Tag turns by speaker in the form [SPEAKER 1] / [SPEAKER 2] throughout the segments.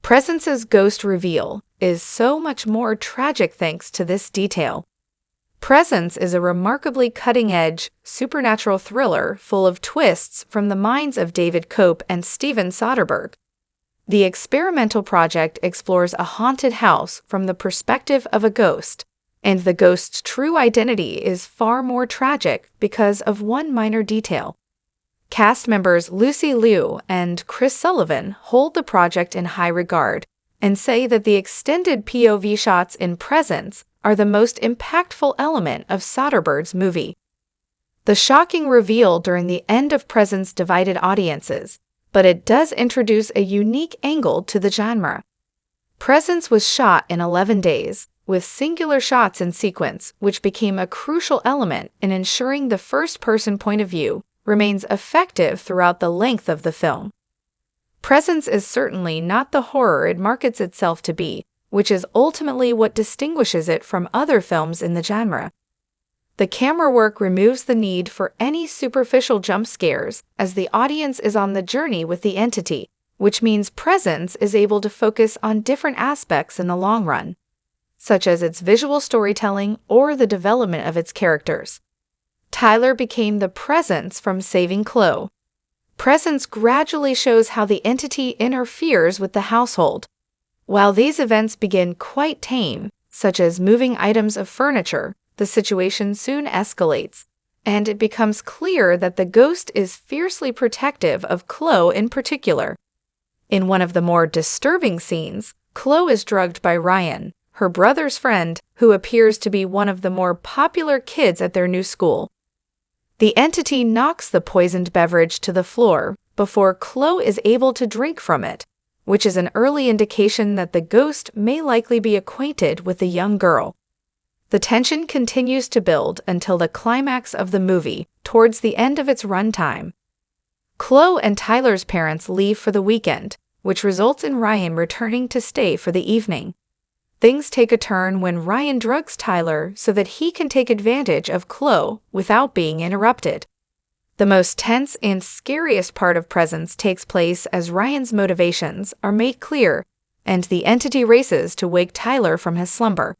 [SPEAKER 1] Presence's ghost reveal is so much more tragic thanks to this detail. Presence is a remarkably cutting-edge, supernatural thriller full of twists from the minds of David Koepp and Steven Soderbergh. The experimental project explores a haunted house from the perspective of a ghost, and the ghost's true identity is far more tragic because of one minor detail. Cast members Lucy Liu and Chris Sullivan hold the project in high regard and say that the extended POV shots in Presence are the most impactful element of Soderbergh's movie. The shocking reveal during the end of Presence divided audiences, but it does introduce a unique angle to the genre. Presence was shot in 11 days, with singular shots in sequence, which became a crucial element in ensuring the first-person point of view remains effective throughout the length of the film. Presence is certainly not the horror it markets itself to be, which is ultimately what distinguishes it from other films in the genre. The camera work removes the need for any superficial jump scares as the audience is on the journey with the entity, which means Presence is able to focus on different aspects in the long run, such as its visual storytelling or the development of its characters. Tyler became the presence from saving Chloe. Presence gradually shows how the entity interferes with the household. While these events begin quite tame, such as moving items of furniture, the situation soon escalates, and it becomes clear that the ghost is fiercely protective of Chloe in particular. In one of the more disturbing scenes, Chloe is drugged by Ryan, her brother's friend, who appears to be one of the more popular kids at their new school. The entity knocks the poisoned beverage to the floor before Chloe is able to drink from it, which is an early indication that the ghost may likely be acquainted with the young girl. The tension continues to build until the climax of the movie, towards the end of its runtime. Chloe and Tyler's parents leave for the weekend, which results in Ryan returning to stay for the evening. Things take a turn when Ryan drugs Tyler so that he can take advantage of Chloe without being interrupted. The most tense and scariest part of Presence takes place as Ryan's motivations are made clear and the entity races to wake Tyler from his slumber.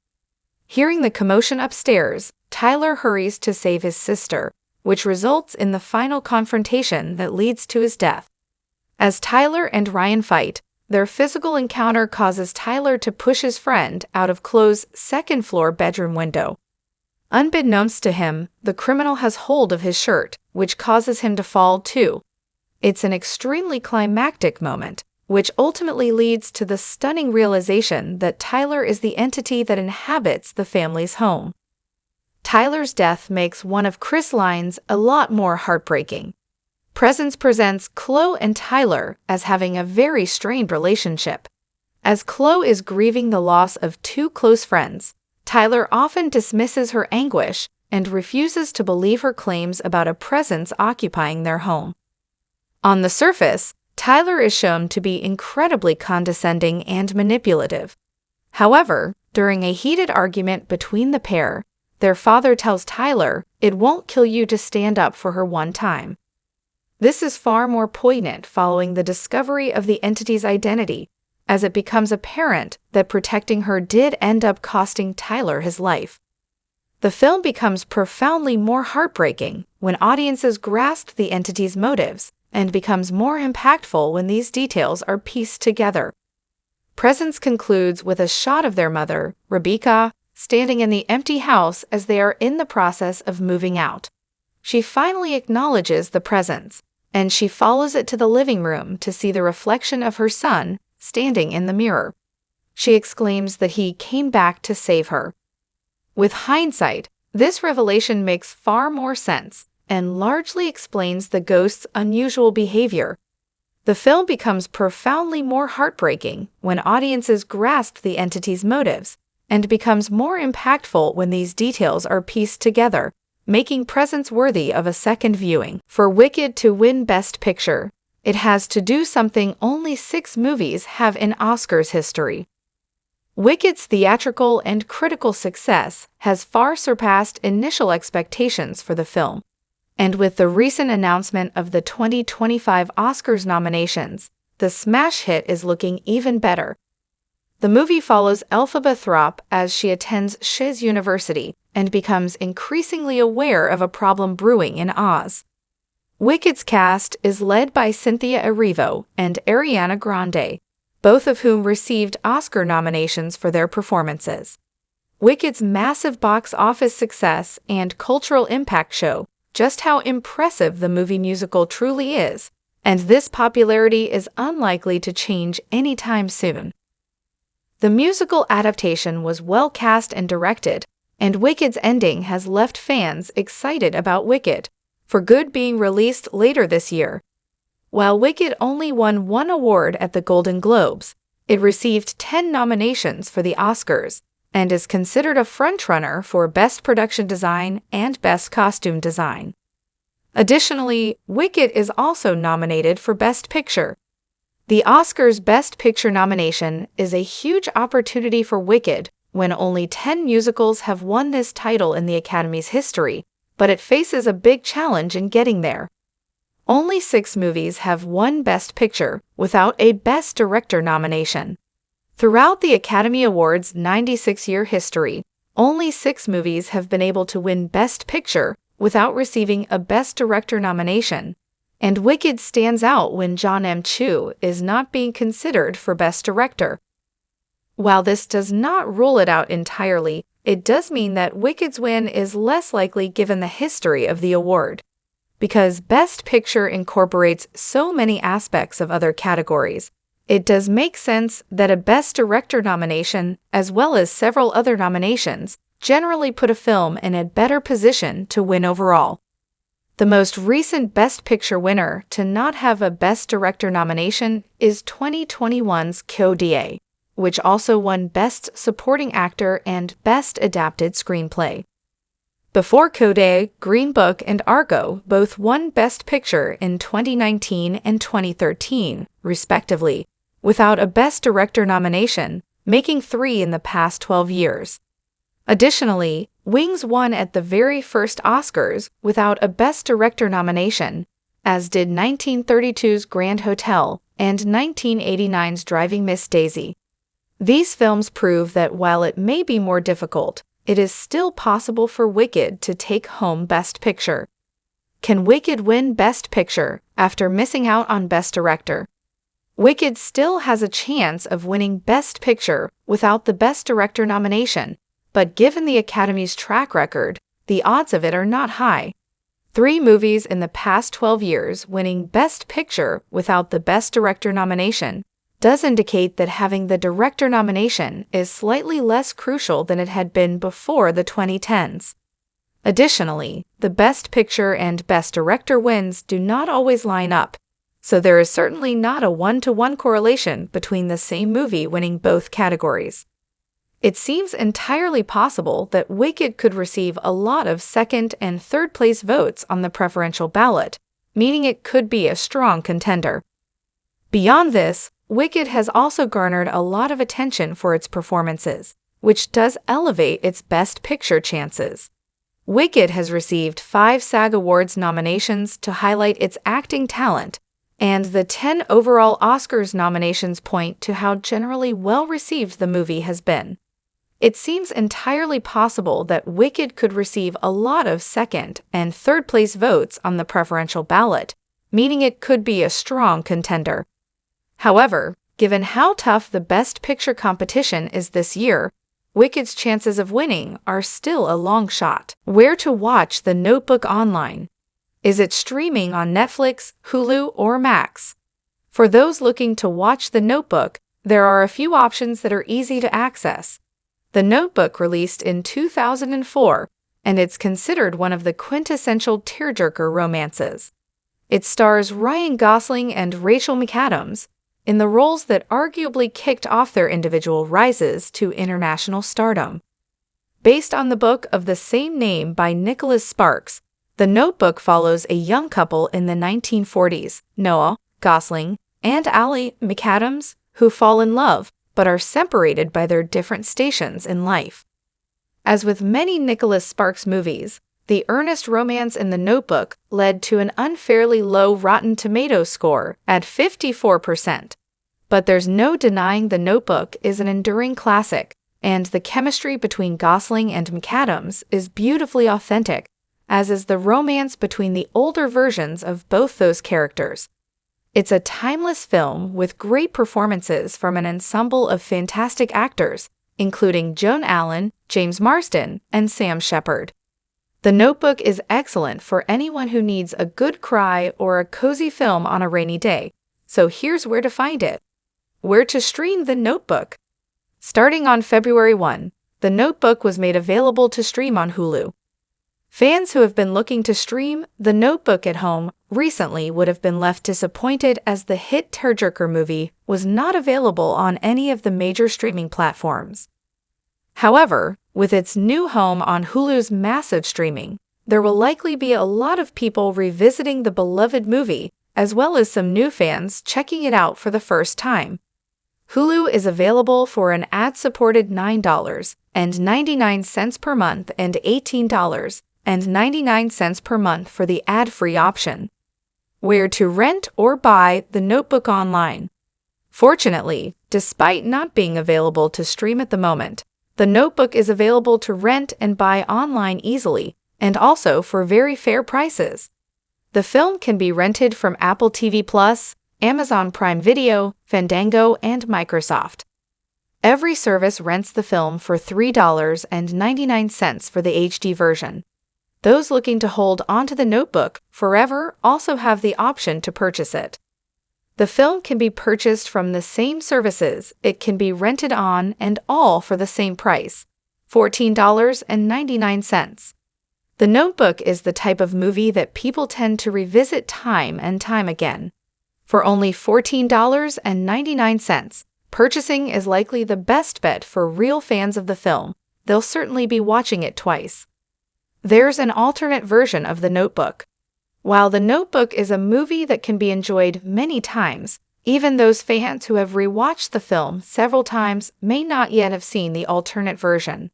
[SPEAKER 1] Hearing the commotion upstairs, Tyler hurries to save his sister, which results in the final confrontation that leads to his death. As Tyler and Ryan fight, their physical encounter causes Tyler to push his friend out of Chloe's second-floor bedroom window. Unbeknownst to him, the criminal has hold of his shirt, which causes him to fall too. It's an extremely climactic moment, which ultimately leads to the stunning realization that Tyler is the entity that inhabits the family's home. Tyler's death makes one of Chris' lines a lot more heartbreaking. Presence presents Chloe and Tyler as having a very strained relationship. As Chloe is grieving the loss of two close friends, Tyler often dismisses her anguish and refuses to believe her claims about a presence occupying their home. On the surface, Tyler is shown to be incredibly condescending and manipulative. However, during a heated argument between the pair, their father tells Tyler it won't kill you to stand up for her one time. This is far more poignant following the discovery of the entity's identity, as it becomes apparent that protecting her did end up costing Tyler his life. The film becomes profoundly more heartbreaking when audiences grasp the entity's motives and becomes more impactful when these details are pieced together. Presence concludes with a shot of their mother, Rebecca, standing in the empty house as they are in the process of moving out. She finally acknowledges the presence, and she follows it to the living room to see the reflection of her son standing in the mirror. She exclaims that he came back to save her. With hindsight, this revelation makes far more sense and largely explains the ghost's unusual behavior. The film becomes profoundly more heartbreaking when audiences grasp the entity's motives, and becomes more impactful when these details are pieced together, making Presence worthy of a second viewing. For Wicked to win Best Picture, it has to do something only 6 movies have in Oscars history. Wicked's theatrical and critical success has far surpassed initial expectations for the film, and with the recent announcement of the 2025 Oscars nominations, the smash hit is looking even better. The movie follows Elphaba Throp as she attends Shiz University and becomes increasingly aware of a problem brewing in Oz. Wicked's cast is led by Cynthia Erivo and Ariana Grande, both of whom received Oscar nominations for their performances. Wicked's massive box office success and cultural impact show just how impressive the movie musical truly is, and this popularity is unlikely to change anytime soon. The musical adaptation was well cast and directed, and Wicked's ending has left fans excited about Wicked, for Good being released later this year. While Wicked only won one award at the Golden Globes, it received 10 nominations for the Oscars and is considered a frontrunner for Best Production Design and Best Costume Design. Additionally, Wicked is also nominated for Best Picture. The Oscars' Best Picture nomination is a huge opportunity for Wicked when only 10 musicals have won this title in the Academy's history, but it faces a big challenge in getting there. Only 6 movies have won Best Picture without a Best Director nomination. Throughout the Academy Awards' 96-year history, only 6 movies have been able to win Best Picture without receiving a Best Director nomination, and Wicked stands out when John M. Chu is not being considered for Best Director. While this does not rule it out entirely, it does mean that Wicked's win is less likely given the history of the award. Because Best Picture incorporates so many aspects of other categories, it does make sense that a Best Director nomination, as well as several other nominations, generally put a film in a better position to win overall. The most recent Best Picture winner to not have a Best Director nomination is 2021's Kyo Die, which also won Best Supporting Actor and Best Adapted Screenplay. Before Kyo Die, Green Book and Argo both won Best Picture in 2019 and 2013, respectively, without a Best Director nomination, making 3 in the past 12 years. Additionally, Wings won at the very first Oscars without a Best Director nomination, as did 1932's Grand Hotel and 1989's Driving Miss Daisy. These films prove that while it may be more difficult, it is still possible for Wicked to take home Best Picture. Can Wicked win Best Picture after missing out on Best Director? Wicked still has a chance of winning Best Picture without the Best Director nomination, but given the Academy's track record, the odds of it are not high. 3 movies in the past 12 years winning Best Picture without the Best Director nomination does indicate that having the director nomination is slightly less crucial than it had been before the 2010s. Additionally, the Best Picture and Best Director wins do not always line up, so there is certainly not a 1-to-1 correlation between the same movie winning both categories. It seems entirely possible that Wicked could receive a lot of second and third place votes on the preferential ballot, meaning it could be a strong contender. Beyond this, Wicked has also garnered a lot of attention for its performances, which does elevate its Best Picture chances. Wicked has received 5 SAG Awards nominations to highlight its acting talent, and the 10 overall Oscars nominations point to how generally well-received the movie has been. It seems entirely possible that Wicked could receive a lot of second and third place votes on the preferential ballot, meaning it could be a strong contender. However, given how tough the Best Picture competition is this year, Wicked's chances of winning are still a long shot. Where to watch The Notebook online? Is it streaming on Netflix, Hulu, or Max? For those looking to watch The Notebook, there are a few options that are easy to access. The Notebook released in 2004, and it's considered one of the quintessential tearjerker romances. It stars Ryan Gosling and Rachel McAdams in the roles that arguably kicked off their individual rises to international stardom. Based on the book of the same name by Nicholas Sparks, The Notebook follows a young couple in the 1940s, Noah Gosling and Ally McAdams, who fall in love but are separated by their different stations in life. As with many Nicholas Sparks movies, the earnest romance in The Notebook led to an unfairly low Rotten Tomatoes score at 54%. But there's no denying The Notebook is an enduring classic, and the chemistry between Gosling and McAdams is beautifully authentic, as is the romance between the older versions of both those characters. It's a timeless film with great performances from an ensemble of fantastic actors, including Joan Allen, James Marsden, and Sam Shepard. The Notebook is excellent for anyone who needs a good cry or a cozy film on a rainy day, so here's where to find it. Where to stream The Notebook? Starting on February 1, The Notebook was made available to stream on Hulu. Fans who have been looking to stream The Notebook at home recently would have been left disappointed as the hit tearjerker movie was not available on any of the major streaming platforms. However, with its new home on Hulu's massive streaming, there will likely be a lot of people revisiting the beloved movie, as well as some new fans checking it out for the first time. Hulu is available for an ad-supported $9.99 per month and $18.99 per month for the ad-free option. Where to rent or buy The Notebook online? Fortunately, despite not being available to stream at the moment, The Notebook is available to rent and buy online easily, and also for very fair prices. The film can be rented from Apple TV+, Amazon Prime Video, Fandango, and Microsoft. Every service rents the film for $3.99 for the HD version. Those looking to hold onto The Notebook forever also have the option to purchase it. The film can be purchased from the same services it can be rented on, and all for the same price, $14.99. The Notebook is the type of movie that people tend to revisit time and time again. For only $14.99, purchasing is likely the best bet for real fans of the film. They'll certainly be watching it twice. There's an alternate version of The Notebook. While The Notebook is a movie that can be enjoyed many times, even those fans who have rewatched the film several times may not yet have seen the alternate version.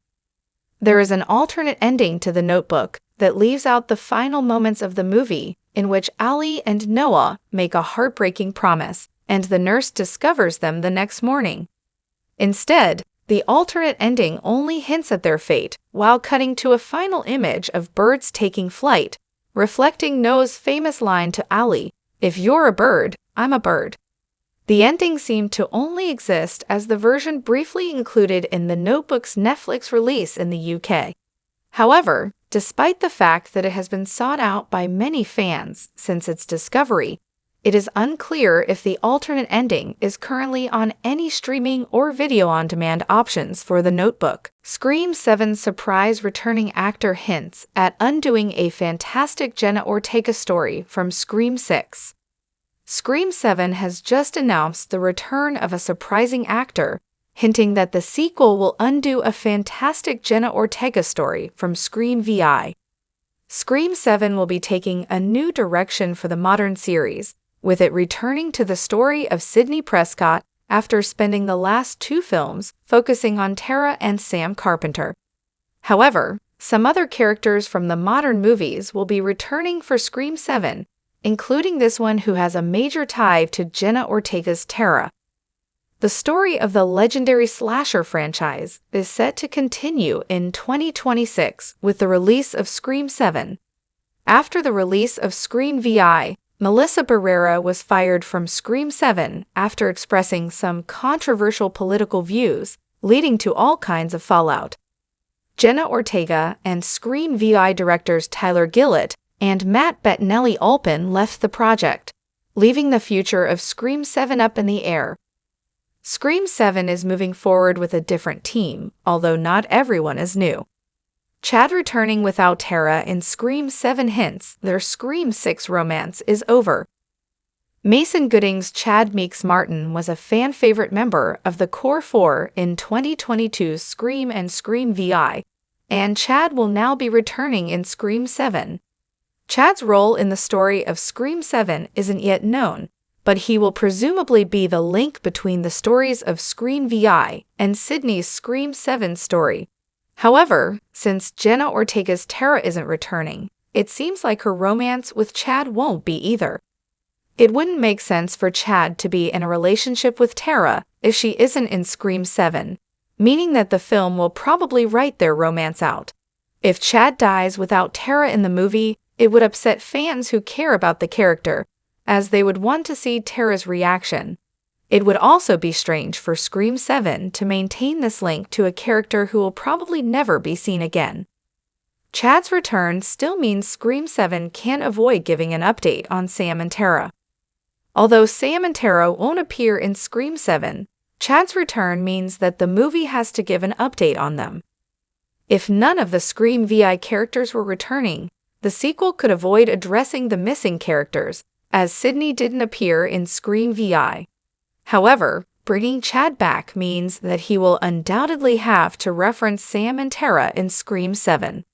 [SPEAKER 1] There is an alternate ending to The Notebook that leaves out the final moments of the movie, in which Ali and Noah make a heartbreaking promise, and the nurse discovers them the next morning. Instead, the alternate ending only hints at their fate while cutting to a final image of birds taking flight, reflecting Noah's famous line to Ali, "If you're a bird, I'm a bird." The ending seemed to only exist as the version briefly included in The Notebook's Netflix release in the UK. However, despite the fact that it has been sought out by many fans since its discovery, it is unclear if the alternate ending is currently on any streaming or video-on-demand options for The Notebook. Scream 7's surprise returning actor hints at undoing a fantastic Jenna Ortega story from Scream 6. Scream 7 has just announced the return of a surprising actor, hinting that the sequel will undo a fantastic Jenna Ortega story from Scream VI. Scream 7 will be taking a new direction for the modern series, with it returning to the story of Sidney Prescott after spending the last two films focusing on Tara and Sam Carpenter. However, some other characters from the modern movies will be returning for Scream 7, including this one who has a major tie to Jenna Ortega's Tara. The story of the legendary slasher franchise is set to continue in 2026 with the release of Scream 7. After the release of Scream VI, Melissa Barrera was fired from Scream 7 after expressing some controversial political views, leading to all kinds of fallout. Jenna Ortega and Scream VI directors Tyler Gillett and Matt Bettinelli-Olpin left the project, leaving the future of Scream 7 up in the air. Scream 7 is moving forward with a different team, although not everyone is new. Chad returning without Tara in Scream 7 hints their Scream 6 romance is over. Mason Gooding's Chad Meeks Martin was a fan-favorite member of the Core 4 in 2022's Scream and Scream VI, and Chad will now be returning in Scream 7. Chad's role in the story of Scream 7 isn't yet known, but he will presumably be the link between the stories of Scream VI and Sidney's Scream 7 story. However, since Jenna Ortega's Tara isn't returning, it seems like her romance with Chad won't be either. It wouldn't make sense for Chad to be in a relationship with Tara if she isn't in Scream 7, meaning that the film will probably write their romance out. If Chad dies without Tara in the movie, it would upset fans who care about the character, as they would want to see Tara's reaction. It would also be strange for Scream 7 to maintain this link to a character who will probably never be seen again. Chad's return still means Scream 7 can't avoid giving an update on Sam and Tara. Although Sam and Tara won't appear in Scream 7, Chad's return means that the movie has to give an update on them. If none of the Scream VI characters were returning, the sequel could avoid addressing the missing characters, as Sidney didn't appear in Scream VI. However, bringing Chad back means that he will undoubtedly have to reference Sam and Tara in Scream 7.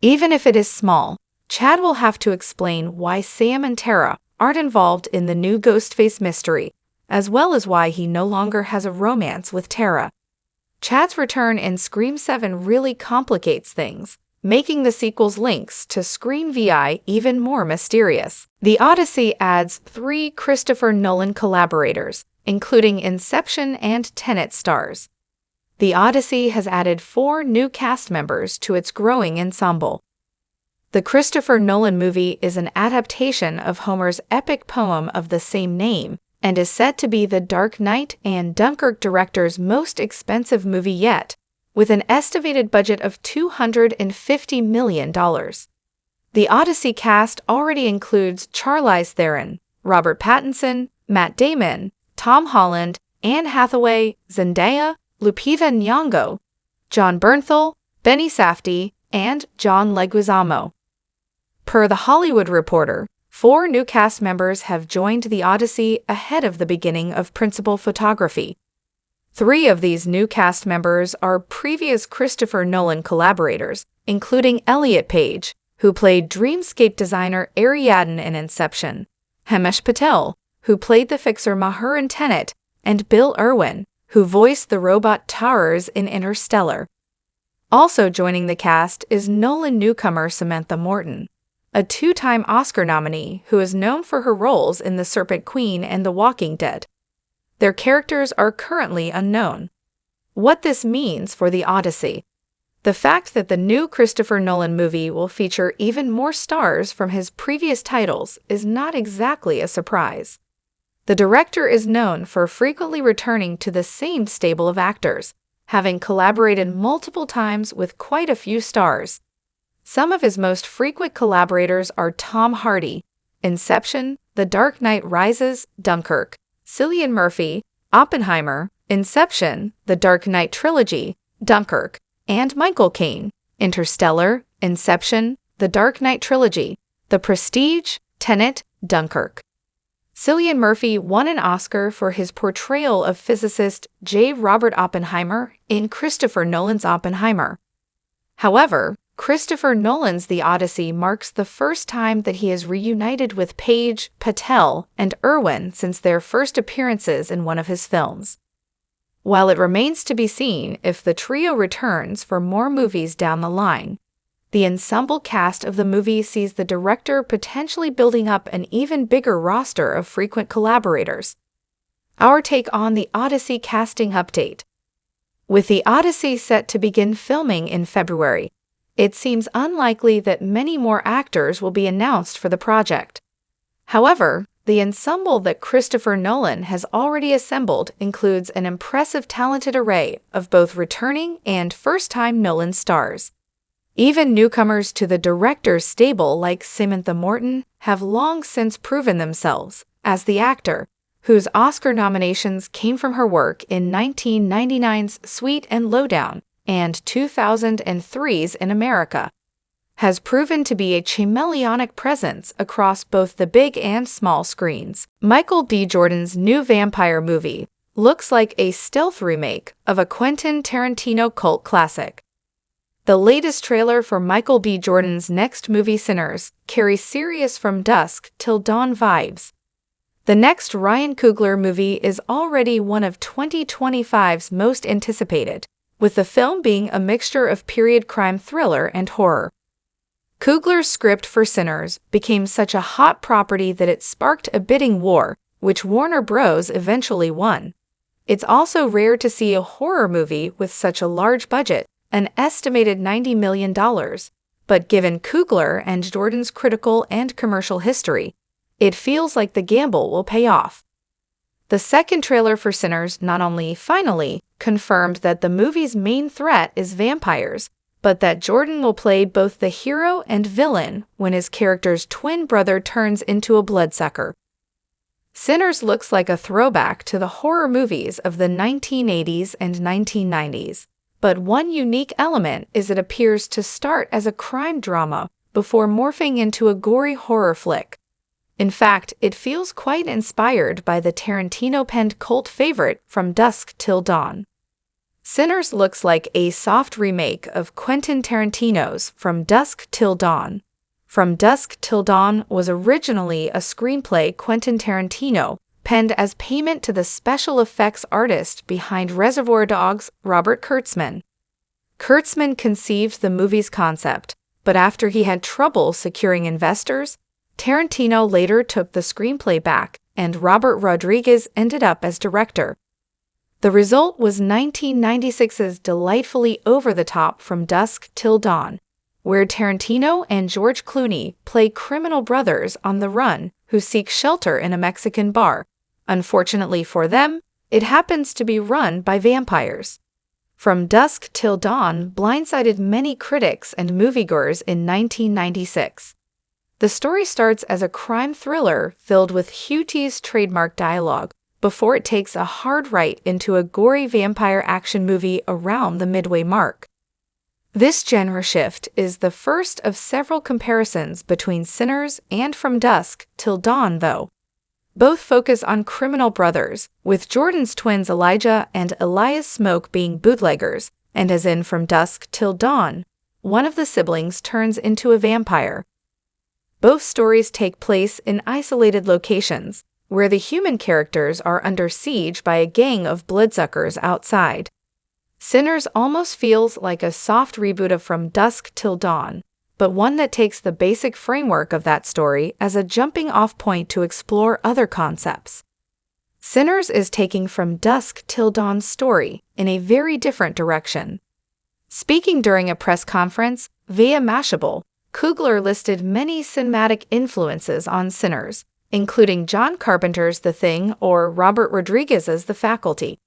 [SPEAKER 1] Even if it is small, Chad will have to explain why Sam and Tara aren't involved in the new Ghostface mystery, as well as why he no longer has a romance with Tara. Chad's return in Scream 7 really complicates things, making the sequel's links to Scream VI even more mysterious. The Odyssey adds 3 Christopher Nolan collaborators, including Inception and Tenet stars. The Odyssey has added 4 new cast members to its growing ensemble. The Christopher Nolan movie is an adaptation of Homer's epic poem of the same name and is said to be the Dark Knight and Dunkirk director's most expensive movie yet, with an estimated budget of $250 million. The Odyssey cast already includes Charlize Theron, Robert Pattinson, Matt Damon, Tom Holland, Anne Hathaway, Zendaya, Lupita Nyong'o, Jon Bernthal, Benny Safdie, and John Leguizamo. Per The Hollywood Reporter, 4 new cast members have joined the Odyssey ahead of the beginning of principal photography. 3 of these new cast members are previous Christopher Nolan collaborators, including Elliot Page, who played dreamscape designer Ariadne in Inception, Himesh Patel, who played the fixer Maher in Tenet, and Bill Irwin, who voiced the robot Towers in Interstellar. Also joining the cast is Nolan newcomer Samantha Morton, a 2-time Oscar nominee who is known for her roles in The Serpent Queen and The Walking Dead. Their characters are currently unknown. What this means for the Odyssey. The fact that the new Christopher Nolan movie will feature even more stars from his previous titles is not exactly a surprise. The director is known for frequently returning to the same stable of actors, having collaborated multiple times with quite a few stars. Some of his most frequent collaborators are Tom Hardy, Inception, The Dark Knight Rises, Dunkirk, Cillian Murphy, Oppenheimer, Inception, The Dark Knight Trilogy, Dunkirk, and Michael Caine, Interstellar, Inception, The Dark Knight Trilogy, The Prestige, Tenet, Dunkirk. Cillian Murphy won an Oscar for his portrayal of physicist J. Robert Oppenheimer in Christopher Nolan's Oppenheimer. However, Christopher Nolan's The Odyssey marks the first time that he is reunited with Page, Patel, and Irwin since their first appearances in one of his films. While it remains to be seen if the trio returns for more movies down the line, the ensemble cast of the movie sees the director potentially building up an even bigger roster of frequent collaborators. Our take on the Odyssey casting update. With the Odyssey set to begin filming in February, it seems unlikely that many more actors will be announced for the project. However, the ensemble that Christopher Nolan has already assembled includes an impressive talented array of both returning and first-time Nolan stars. Even newcomers to the director's stable like Samantha Morton have long since proven themselves as the actor, whose Oscar nominations came from her work in 1999's Sweet and Lowdown and 2003's In America, has proven to be a chameleonic presence across both the big and small screens. Michael B. Jordan's new vampire movie looks like a stealth remake of a Quentin Tarantino cult classic. The latest trailer for Michael B. Jordan's next movie Sinners carries serious from dusk till dawn vibes. The next Ryan Coogler movie is already one of 2025's most anticipated, with the film being a mixture of period crime thriller and horror. Coogler's script for Sinners became such a hot property that it sparked a bidding war, which Warner Bros. Eventually won. It's also rare to see a horror movie with such a large budget, an estimated $90 million, but given Coogler and Jordan's critical and commercial history, it feels like the gamble will pay off. The second trailer for Sinners not only finally confirmed that the movie's main threat is vampires, but that Jordan will play both the hero and villain when his character's twin brother turns into a bloodsucker. Sinners looks like a throwback to the horror movies of the 1980s and 1990s, but one unique element is it appears to start as a crime drama before morphing into a gory horror flick. In fact, it feels quite inspired by the Tarantino-penned cult favorite From Dusk Till Dawn. Sinners looks like a soft remake of Quentin Tarantino's From Dusk Till Dawn. From Dusk Till Dawn was originally a screenplay Quentin Tarantino penned as payment to the special effects artist behind Reservoir Dogs, Robert Kurtzman. Kurtzman conceived the movie's concept, but after he had trouble securing investors, Tarantino later took the screenplay back, and Robert Rodriguez ended up as director. The result was 1996's delightfully over-the-top From Dusk Till Dawn, where Tarantino and George Clooney play criminal brothers on the run who seek shelter in a Mexican bar. Unfortunately for them, it happens to be run by vampires. From Dusk Till Dawn blindsided many critics and moviegoers in 1996. The story starts as a crime thriller filled with Hugh T's trademark dialogue before it takes a hard right into a gory vampire action movie around the midway mark. This genre shift is the first of several comparisons between Sinners and From Dusk Till Dawn, though. Both focus on criminal brothers, with Jordan's twins Elijah and Elias Smoke being bootleggers, and as in From Dusk Till Dawn, one of the siblings turns into a vampire. Both stories take place in isolated locations, where the human characters are under siege by a gang of bloodsuckers outside. Sinners almost feels like a soft reboot of From Dusk Till Dawn, but one that takes the basic framework of that story as a jumping-off point to explore other concepts. Sinners is taking From Dusk Till Dawn's story in a very different direction. Speaking during a press conference via Mashable, Coogler listed many cinematic influences on Sinners, including John Carpenter's The Thing or Robert Rodriguez's The Faculty.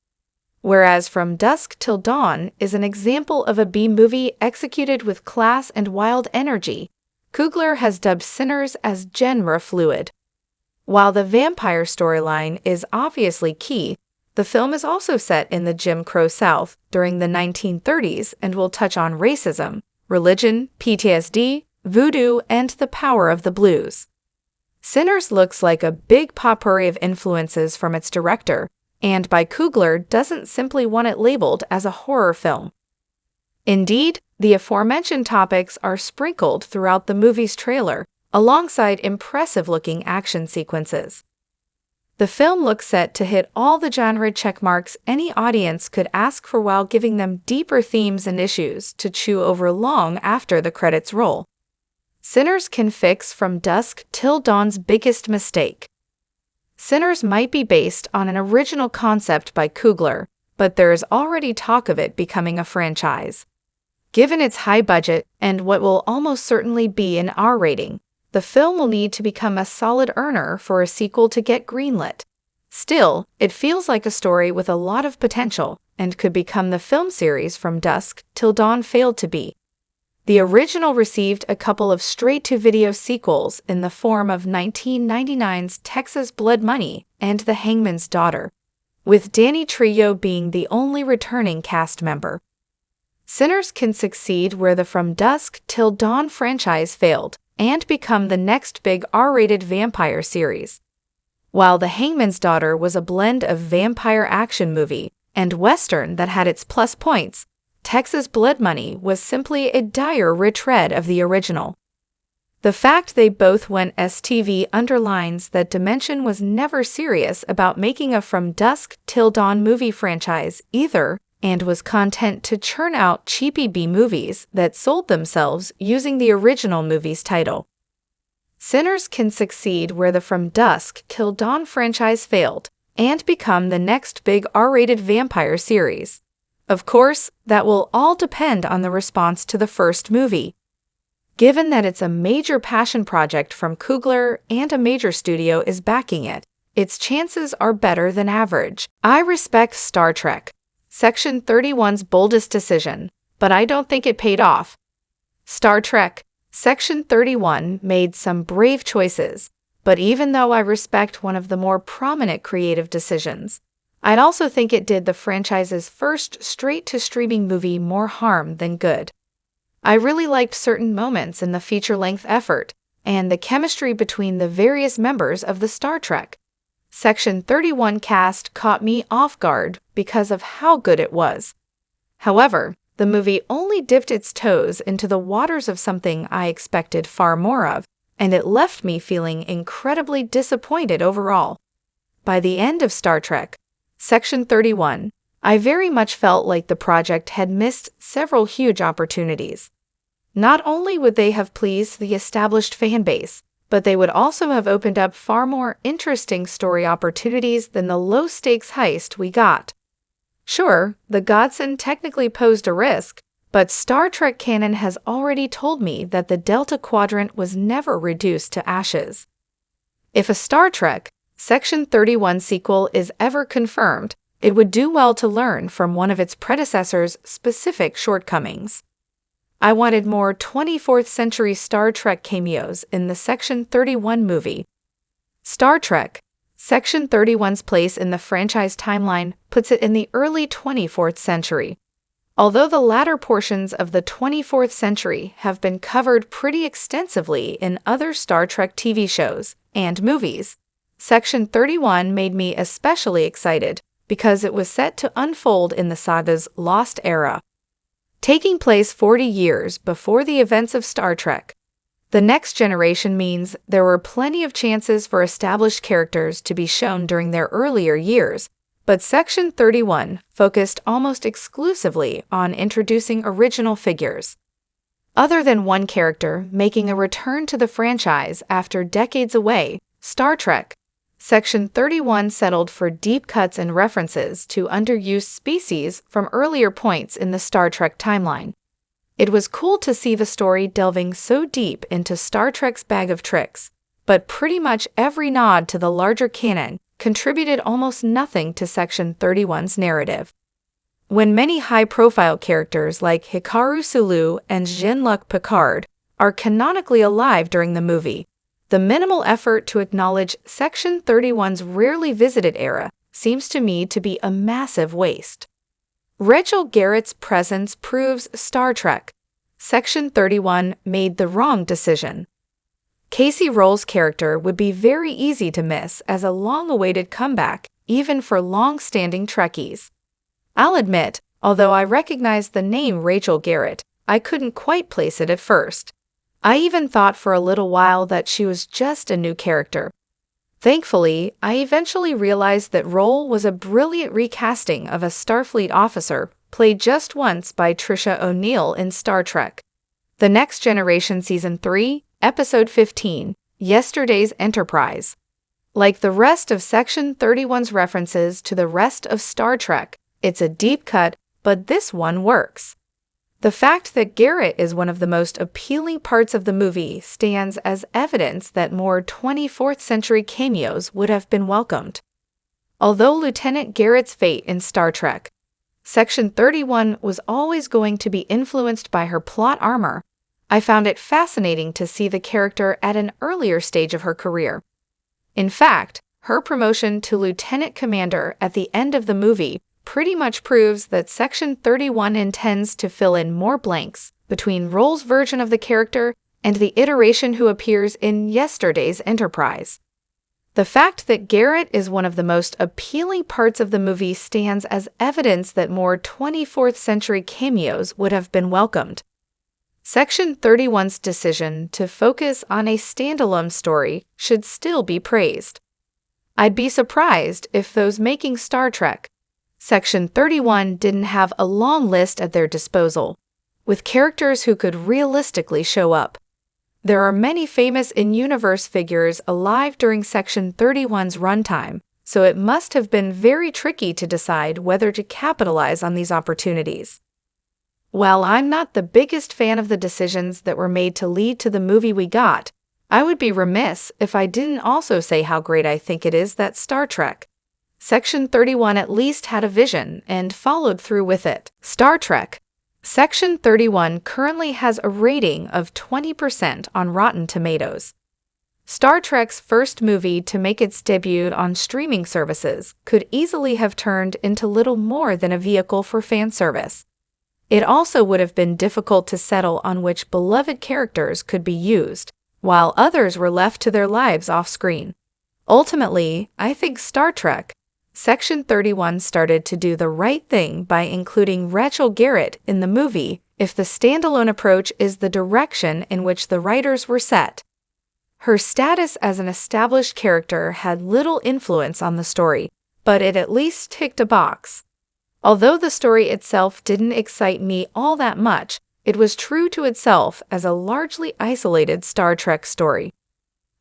[SPEAKER 1] Whereas From Dusk Till Dawn is an example of a B-movie executed with class and wild energy, Coogler has dubbed Sinners as genre fluid. While the vampire storyline is obviously key, the film is also set in the Jim Crow South during the 1930s and will touch on racism, religion, PTSD, voodoo, and the power of the blues. Sinners looks like a big potpourri of influences from its director, and by Coogler doesn't simply want it labeled as a horror film. Indeed, the aforementioned topics are sprinkled throughout the movie's trailer, alongside impressive-looking action sequences. The film looks set to hit all the genre checkmarks any audience could ask for while giving them deeper themes and issues to chew over long after the credits roll. Sinners can fix From Dusk Till Dawn's biggest mistake. Sinners might be based on an original concept by Coogler, but there is already talk of it becoming a franchise. Given its high budget and what will almost certainly be an R rating, the film will need to become a solid earner for a sequel to get greenlit. Still, it feels like a story with a lot of potential and could become the film series From Dusk Till Dawn failed to be. The original received a couple of straight-to-video sequels in the form of 1999's Texas Blood Money and The Hangman's Daughter, with Danny Trejo being the only returning cast member. Sinners can succeed where the From Dusk Till Dawn franchise failed and become the next big R-rated vampire series. While The Hangman's Daughter was a blend of vampire action movie and Western that had its plus points, Texas Blood Money was simply a dire retread of the original. The fact they both went STV underlines that Dimension was never serious about making a From Dusk Till Dawn movie franchise either, and was content to churn out cheapy B-movies that sold themselves using the original movie's title. Sinners can succeed where the From Dusk Till Dawn franchise failed and become the next big R-rated vampire series. Of course, that will all depend on the response to the first movie. Given that it's a major passion project from Coogler and a major studio is backing it, its chances are better than average. I respect Star Trek, Section 31's boldest decision, but I don't think it paid off. Star Trek, Section 31 made some brave choices, but even though I respect one of the more prominent creative decisions, I'd also think it did the franchise's first straight-to-streaming movie more harm than good. I really liked certain moments in the feature-length effort, and the chemistry between the various members of the Star Trek Section 31 cast caught me off guard because of how good it was. However, the movie only dipped its toes into the waters of something I expected far more of, and it left me feeling incredibly disappointed overall. By the end of Star Trek Section 31, I very much felt like the project had missed several huge opportunities. Not only would they have pleased the established fan base, but they would also have opened up far more interesting story opportunities than the low-stakes heist we got. Sure, the Godsend technically posed a risk, but Star Trek canon has already told me that the Delta Quadrant was never reduced to ashes. If a Star Trek Section 31 sequel is ever confirmed, it would do well to learn from one of its predecessors' specific shortcomings. I wanted more 24th century Star Trek cameos in the Section 31 movie. Star Trek Section 31's place in the franchise timeline puts it in the early 24th century. Although the latter portions of the 24th century have been covered pretty extensively in other Star Trek TV shows and movies, Section 31 made me especially excited because it was set to unfold in the saga's Lost Era. Taking place 40 years before the events of Star Trek, The Next Generation means there were plenty of chances for established characters to be shown during their earlier years, but Section 31 focused almost exclusively on introducing original figures. Other than one character making a return to the franchise after decades away, Star Trek Section 31 settled for deep cuts and references to underused species from earlier points in the Star Trek timeline. It was cool to see the story delving so deep into Star Trek's bag of tricks, but pretty much every nod to the larger canon contributed almost nothing to Section 31's narrative. When many high-profile characters like Hikaru Sulu and Jean-Luc Picard are canonically alive during the movie, the minimal effort to acknowledge Section 31's rarely visited era seems to me to be a massive waste. Rachel Garrett's presence proves Star Trek Section 31 made the wrong decision. Casey Roll's character would be very easy to miss as a long-awaited comeback, even for long-standing Trekkies. I'll admit, although I recognized the name Rachel Garrett, I couldn't quite place it at first. I even thought for a little while that she was just a new character. Thankfully, I eventually realized that Roll was a brilliant recasting of a Starfleet officer played just once by Tricia O'Neill in Star Trek The Next Generation Season 3, Episode 15, Yesterday's Enterprise. Like the rest of Section 31's references to the rest of Star Trek, it's a deep cut, but this one works. The fact that Garrett is one of the most appealing parts of the movie stands as evidence that more 24th century cameos would have been welcomed. Although Lieutenant Garrett's fate in Star Trek Section 31 was always going to be influenced by her plot armor, I found it fascinating to see the character at an earlier stage of her career. In fact, her promotion to Lieutenant Commander at the end of the movie pretty much proves that Section 31 intends to fill in more blanks between Roll's version of the character and the iteration who appears in Yesterday's Enterprise. The fact that Garrett is one of the most appealing parts of the movie stands as evidence that more 24th century cameos would have been welcomed. Section 31's decision to focus on a standalone story should still be praised. I'd be surprised if those making Star Trek Section 31 didn't have a long list at their disposal, with characters who could realistically show up. There are many famous in-universe figures alive during Section 31's runtime, so it must have been very tricky to decide whether to capitalize on these opportunities. While I'm not the biggest fan of the decisions that were made to lead to the movie we got, I would be remiss if I didn't also say how great I think it is that Star Trek Section 31 at least had a vision and followed through with it. Star Trek Section 31 currently has a rating of 20% on Rotten Tomatoes. Star Trek's first movie to make its debut on streaming services could easily have turned into little more than a vehicle for fan service. It also would have been difficult to settle on which beloved characters could be used, while others were left to their lives off-screen. Ultimately, I think Star Trek Section 31 started to do the right thing by including Rachel Garrett in the movie if the standalone approach is the direction in which the writers were set. Her status as an established character had little influence on the story, but it at least ticked a box. Although the story itself didn't excite me all that much, it was true to itself as a largely isolated Star Trek story.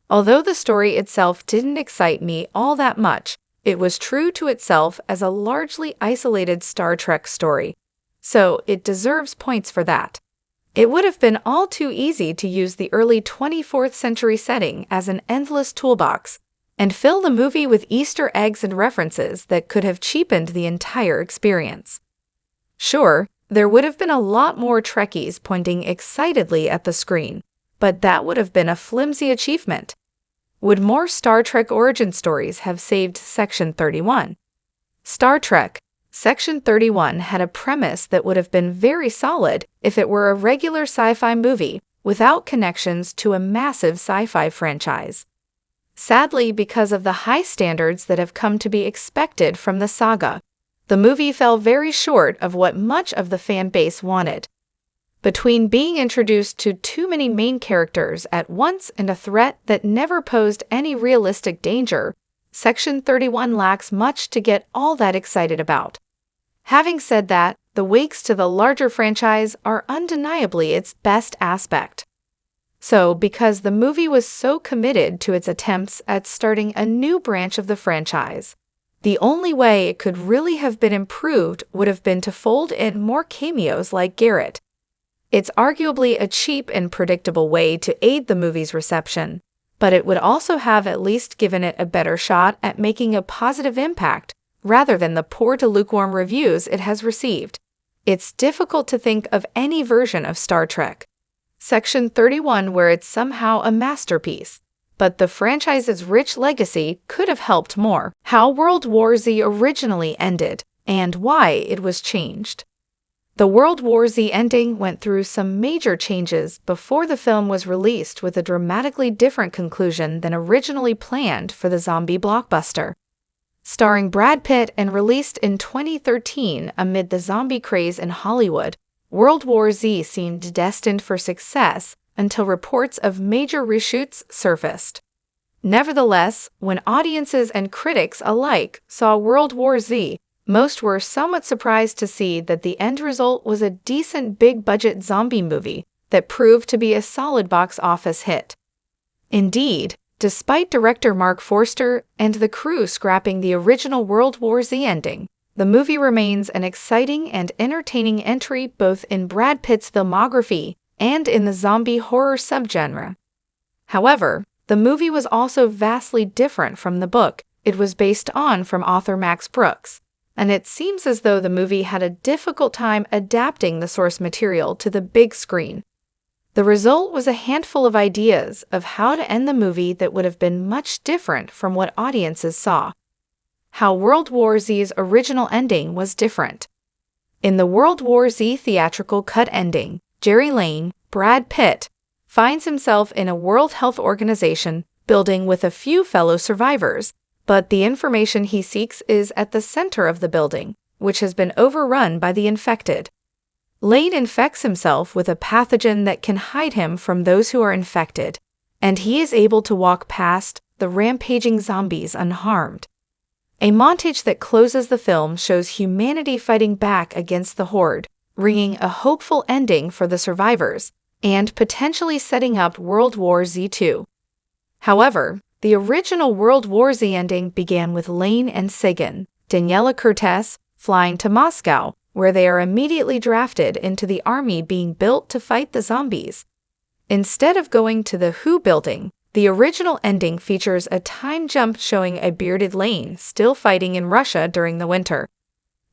[SPEAKER 1] Although the story itself didn't excite me all that much, it was true to itself as a largely isolated Star Trek story, so it deserves points for that. It would have been all too easy to use the early 24th century setting as an endless toolbox and fill the movie with Easter eggs and references that could have cheapened the entire experience. Sure, there would have been a lot more Trekkies pointing excitedly at the screen, but that would have been a flimsy achievement. Would more Star Trek origin stories have saved Section 31? Star Trek Section 31 had a premise that would have been very solid if it were a regular sci-fi movie without connections to a massive sci-fi franchise. Sadly, because of the high standards that have come to be expected from the saga, the movie fell very short of what much of the fan base wanted. Between being introduced to too many main characters at once and a threat that never posed any realistic danger, Section 31 lacks much to get all that excited about. Having said that, the wakes to the larger franchise are undeniably its best aspect. So, because the movie was so committed to its attempts at starting a new branch of the franchise, the only way it could really have been improved would have been to fold in more cameos like Garrett. It's arguably a cheap and predictable way to aid the movie's reception, but it would also have at least given it a better shot at making a positive impact rather than the poor to lukewarm reviews it has received. It's difficult to think of any version of Star Trek Section 31 where it's somehow a masterpiece, but the franchise's rich legacy could have helped more. How World War Z originally ended, and why it was changed. The World War Z ending went through some major changes before the film was released with a dramatically different conclusion than originally planned for the zombie blockbuster. Starring Brad Pitt and released in 2013 amid the zombie craze in Hollywood, World War Z seemed destined for success until reports of major reshoots surfaced. Nevertheless, when audiences and critics alike saw World War Z, most were somewhat surprised to see that the end result was a decent big-budget zombie movie that proved to be a solid box office hit. Indeed, despite director Mark Forster and the crew scrapping the original World War Z ending, the movie remains an exciting and entertaining entry both in Brad Pitt's filmography and in the zombie horror subgenre. However, the movie was also vastly different from the book it was based on from author Max Brooks, and it seems as though the movie had a difficult time adapting the source material to the big screen. The result was a handful of ideas of how to end the movie that would have been much different from what audiences saw. How World War Z's original ending was different. In the World War Z theatrical cut ending, Jerry Lane, Brad Pitt, finds himself in a World Health Organization building with a few fellow survivors, but the information he seeks is at the center of the building, which has been overrun by the infected. Lane infects himself with a pathogen that can hide him from those who are infected, and he is able to walk past the rampaging zombies unharmed. A montage that closes the film shows humanity fighting back against the Horde, bringing a hopeful ending for the survivors, and potentially setting up World War Z2. However, the original World War Z ending began with Lane and Sigyn, Daniela Cortez, flying to Moscow, where they are immediately drafted into the army being built to fight the zombies. Instead of going to the WHO building, the original ending features a time jump showing a bearded Lane still fighting in Russia during the winter.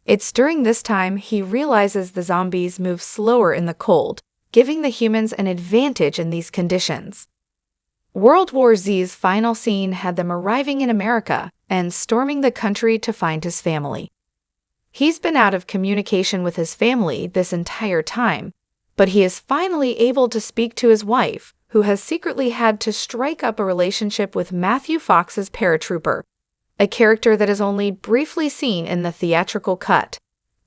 [SPEAKER 1] It's during this time he realizes the zombies move slower in the cold, giving the humans an advantage in these conditions. World War Z's final scene had them arriving in America and storming the country to find his family. He's been out of communication with his family this entire time, but he is finally able to speak to his wife, who has secretly had to strike up a relationship with Matthew Fox's paratrooper, a character that is only briefly seen in the theatrical cut,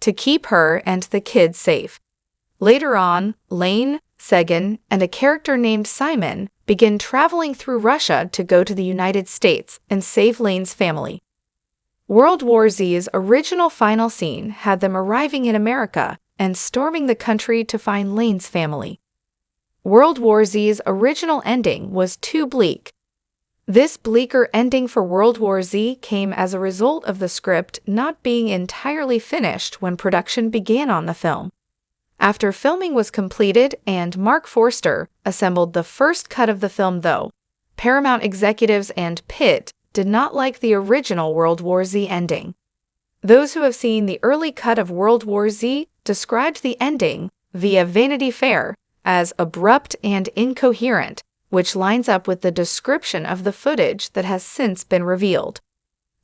[SPEAKER 1] to keep her and the kids safe. Later on, Lane, Sigyn, and a character named Simon begin traveling through Russia to go to the United States and save Lane's family. World War Z's original final scene had them arriving in America and storming the country to find Lane's family. World War Z's original ending was too bleak. This bleaker ending for World War Z came as a result of the script not being entirely finished when production began on the film. After filming was completed and Mark Forster assembled the first cut of the film, though, Paramount executives and Pitt did not like the original World War Z ending. Those who have seen the early cut of World War Z described the ending via Vanity Fair as abrupt and incoherent, which lines up with the description of the footage that has since been revealed.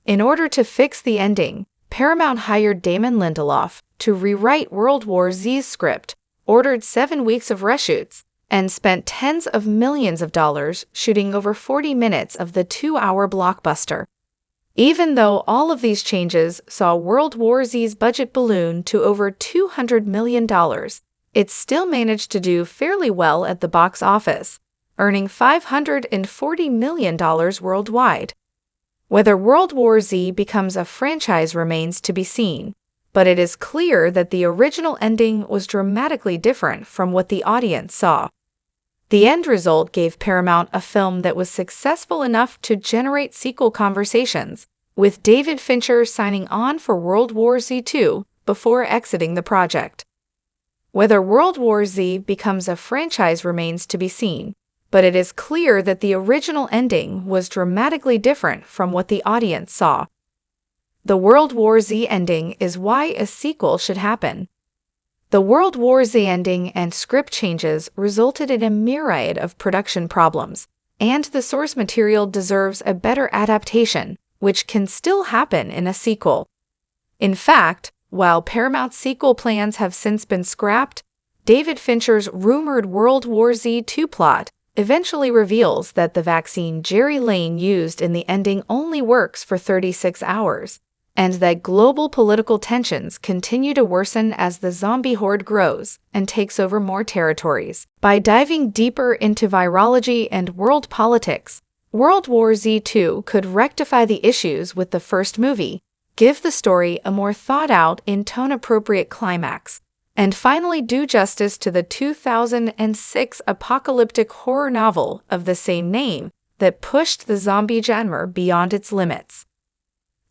[SPEAKER 1] In order to fix the ending, Paramount hired Damon Lindelof to rewrite World War Z's script, ordered 7 weeks of reshoots, and spent tens of millions of dollars shooting over 40 minutes of the 2-hour blockbuster. Even though all of these changes saw World War Z's budget balloon to over $200 million, it still managed to do fairly well at the box office, earning $540 million worldwide. Whether World War Z becomes a franchise remains to be seen, but it is clear that the original ending was dramatically different from what the audience saw. The end result gave Paramount a film that was successful enough to generate sequel conversations, with David Fincher signing on for World War Z2 before exiting the project. Whether World War Z becomes a franchise remains to be seen, but it is clear that the original ending was dramatically different from what the audience saw. The World War Z ending is why a sequel should happen. The World War Z ending and script changes resulted in a myriad of production problems, and the source material deserves a better adaptation, which can still happen in a sequel. In fact, while Paramount's sequel plans have since been scrapped, David Fincher's rumored World War Z2 plot eventually reveals that the vaccine Jerry Lane used in the ending only works for 36 hours, and that global political tensions continue to worsen as the zombie horde grows and takes over more territories. By diving deeper into virology and world politics, World War Z2 could rectify the issues with the first movie, give the story a more thought-out and tone-appropriate climax, and finally do justice to the 2006 apocalyptic horror novel of the same name that pushed the zombie genre beyond its limits.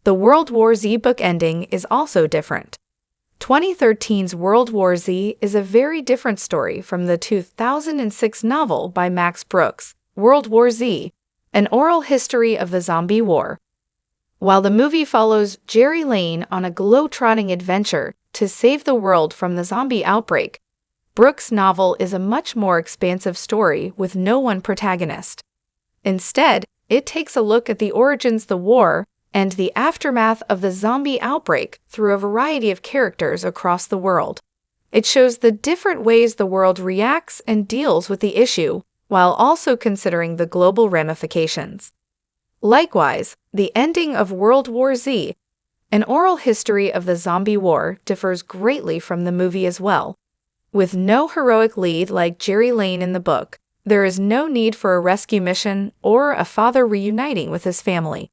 [SPEAKER 1] The World War Z book ending is also different. 2013's World War Z is a very different story from the 2006 novel by Max Brooks, World War Z, An Oral History of the Zombie War. While the movie follows Jerry Lane on a globe-trotting adventure to save the world from the zombie outbreak, Brooks' novel is a much more expansive story with no one protagonist. Instead, it takes a look at the origins of the war and the aftermath of the zombie outbreak through a variety of characters across the world. It shows the different ways the world reacts and deals with the issue, while also considering the global ramifications. Likewise, the ending of World War Z, An Oral History of the Zombie War, differs greatly from the movie as well. With no heroic lead like Jerry Lane in the book, there is no need for a rescue mission or a father reuniting with his family.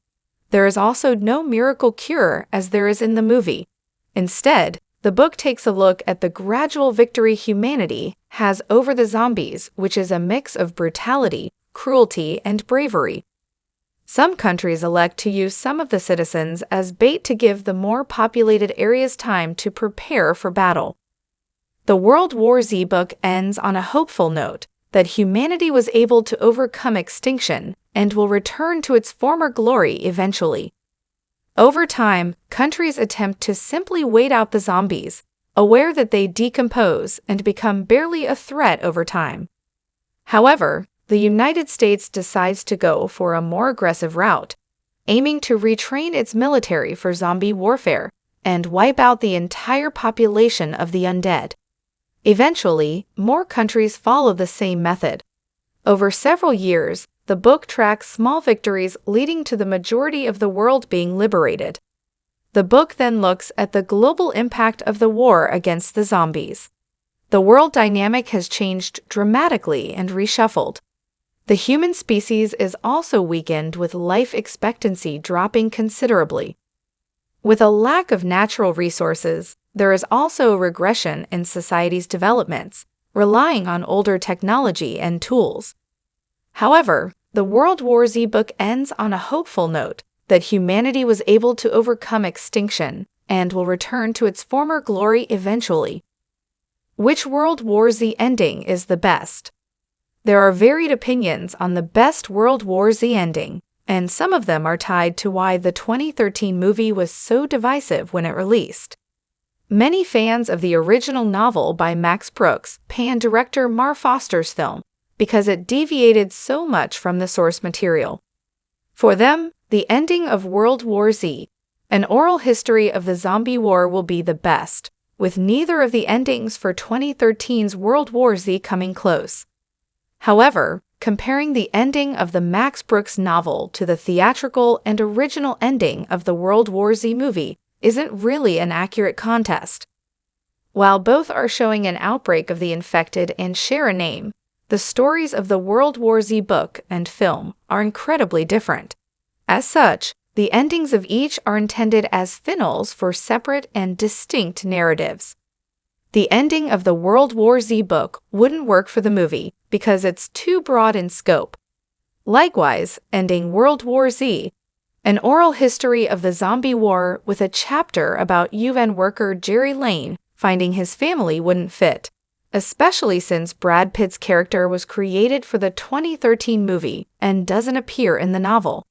[SPEAKER 1] There is also no miracle cure as there is in the movie. Instead, the book takes a look at the gradual victory humanity has over the zombies, which is a mix of brutality, cruelty, and bravery. Some countries elect to use some of the citizens as bait to give the more populated areas time to prepare for battle. The World War Z book ends on a hopeful note that humanity was able to overcome extinction and will return to its former glory eventually. Over time, countries attempt to simply wait out the zombies, aware that they decompose and become barely a threat over time. However, the United States decides to go for a more aggressive route, aiming to retrain its military for zombie warfare and wipe out the entire population of the undead. Eventually, more countries follow the same method. Over several years, the book tracks small victories leading to the majority of the world being liberated. The book then looks at the global impact of the war against the zombies. The world dynamic has changed dramatically and reshuffled. The human species is also weakened with life expectancy dropping considerably. With a lack of natural resources, there is also a regression in society's developments, relying on older technology and tools. However, the World War Z book ends on a hopeful note that humanity was able to overcome extinction and will return to its former glory eventually. Which World War Z ending is the best? There are varied opinions on the best World War Z ending, and some of them are tied to why the 2013 movie was so divisive when it released. Many fans of the original novel by Max Brooks panned director Mark Foster's film because it deviated so much from the source material. For them, the ending of World War Z, an oral history of the zombie war, will be the best, with neither of the endings for 2013's World War Z coming close. However, comparing the ending of the Max Brooks novel to the theatrical and original ending of the World War Z movie isn't really an accurate contest. While both are showing an outbreak of the infected and share a name, the stories of the World War Z book and film are incredibly different. As such, the endings of each are intended as finals for separate and distinct narratives. The ending of the World War Z book wouldn't work for the movie because it's too broad in scope. Likewise, ending World War Z, an oral history of the zombie war with a chapter about UN worker Jerry Lane finding his family, wouldn't fit, especially since Brad Pitt's character was created for the 2013 movie and doesn't appear in the novel.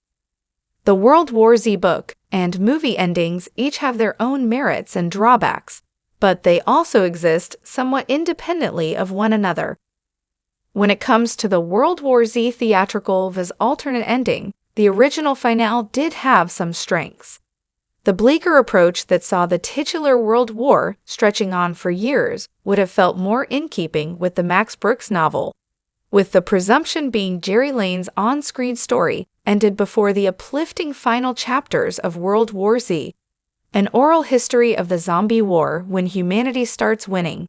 [SPEAKER 1] The World War Z book and movie endings each have their own merits and drawbacks, but they also exist somewhat independently of one another. When it comes to the World War Z theatrical vs. alternate ending, the original finale did have some strengths. The bleaker approach that saw the titular World War stretching on for years would have felt more in keeping with the Max Brooks novel, with the presumption being Jerry Lane's on-screen story ended before the uplifting final chapters of World War Z, an oral history of the zombie war when humanity starts winning.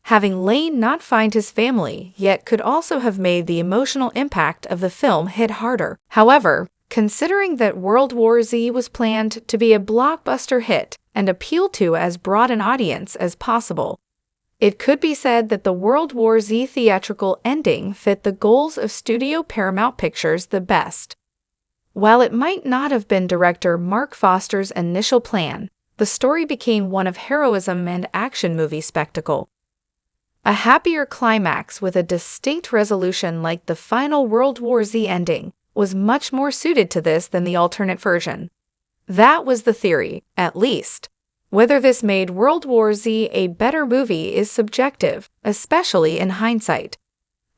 [SPEAKER 1] Having Lane not find his family yet could also have made the emotional impact of the film hit harder. However, considering that World War Z was planned to be a blockbuster hit and appeal to as broad an audience as possible, it could be said that the World War Z theatrical ending fit the goals of Studio Paramount Pictures the best. While it might not have been director Mark Foster's initial plan, the story became one of heroism and action movie spectacle. A happier climax with a distinct resolution like the final World War Z ending was much more suited to this than the alternate version. That was the theory, at least. Whether this made World War Z a better movie is subjective, especially in hindsight.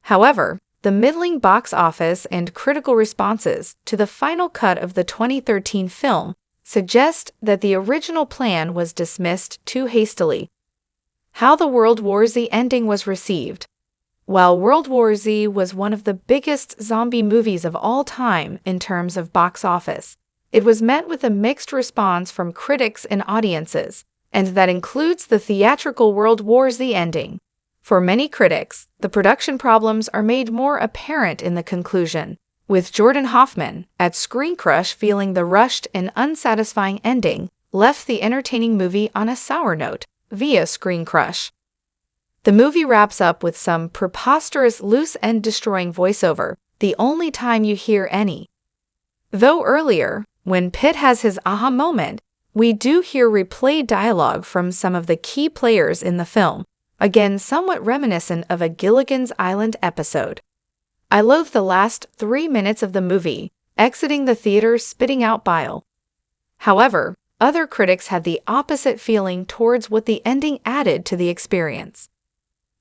[SPEAKER 1] However, the middling box office and critical responses to the final cut of the 2013 film suggest that the original plan was dismissed too hastily. How the World War Z ending was received. While World War Z was one of the biggest zombie movies of all time in terms of box office, it was met with a mixed response from critics and audiences, and that includes the theatrical World War Z ending. For many critics, the production problems are made more apparent in the conclusion, with Jordan Hoffman at Screen Crush feeling the rushed and unsatisfying ending left the entertaining movie on a sour note via Screen Crush. The movie wraps up with some preposterous loose-end destroying voiceover, the only time you hear any. Though earlier, when Pitt has his aha moment, we do hear replayed dialogue from some of the key players in the film, again somewhat reminiscent of a Gilligan's Island episode. I loathe the last 3 minutes of the movie, exiting the theater spitting out bile. However, other critics had the opposite feeling towards what the ending added to the experience.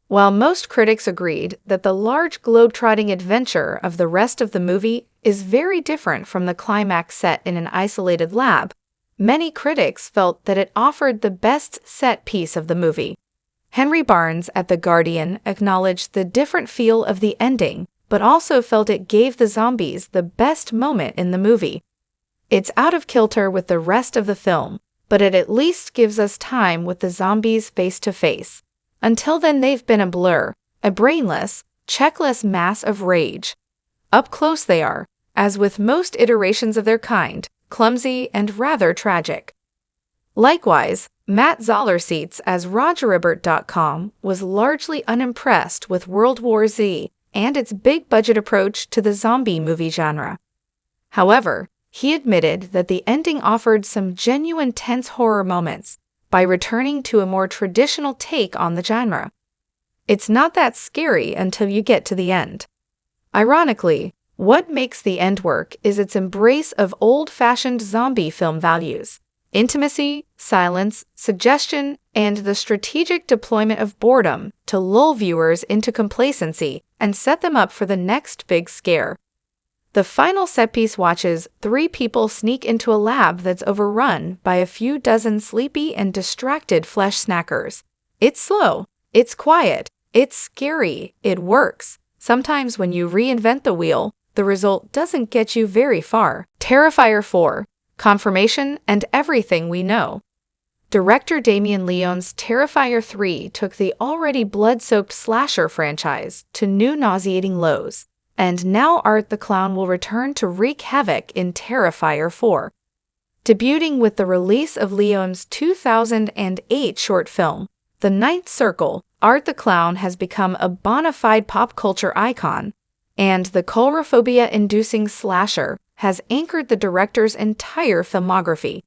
[SPEAKER 1] While most critics agreed that the large globe-trotting adventure of the rest of the movie is very different from the climax set in an isolated lab, many critics felt that it offered the best set piece of the movie. Henry Barnes at The Guardian acknowledged the different feel of the ending, but also felt it gave the zombies the best moment in the movie. It's out of kilter with the rest of the film, but it at least gives us time with the zombies face to face. Until then, they've been a blur, a brainless, checkless mass of rage. Up close they are, as with most iterations of their kind, clumsy and rather tragic. Likewise, Matt Zollerseats as RogerEbert.com was largely unimpressed with World War Z and its big-budget approach to the zombie movie genre. However, he admitted that the ending offered some genuine tense horror moments by returning to a more traditional take on the genre. It's not that scary until you get to the end. Ironically, what makes the end work is its embrace of old-fashioned zombie film values: intimacy, silence, suggestion, and the strategic deployment of boredom to lull viewers into complacency and set them up for the next big scare. The final set piece watches 3 people sneak into a lab that's overrun by a few dozen sleepy and distracted flesh snackers. It's slow, it's quiet, it's scary, it works. Sometimes when you reinvent the wheel, the result doesn't get you very far. Terrifier 4, confirmation and everything we know. Director Damien Leone's Terrifier 3 took the already blood-soaked slasher franchise to new nauseating lows. And now Art the Clown will return to wreak havoc in Terrifier 4. Debuting with the release of Leone's 2008 short film, The Ninth Circle, Art the Clown has become a bona fide pop culture icon, and the coulrophobia-inducing slasher has anchored the director's entire filmography.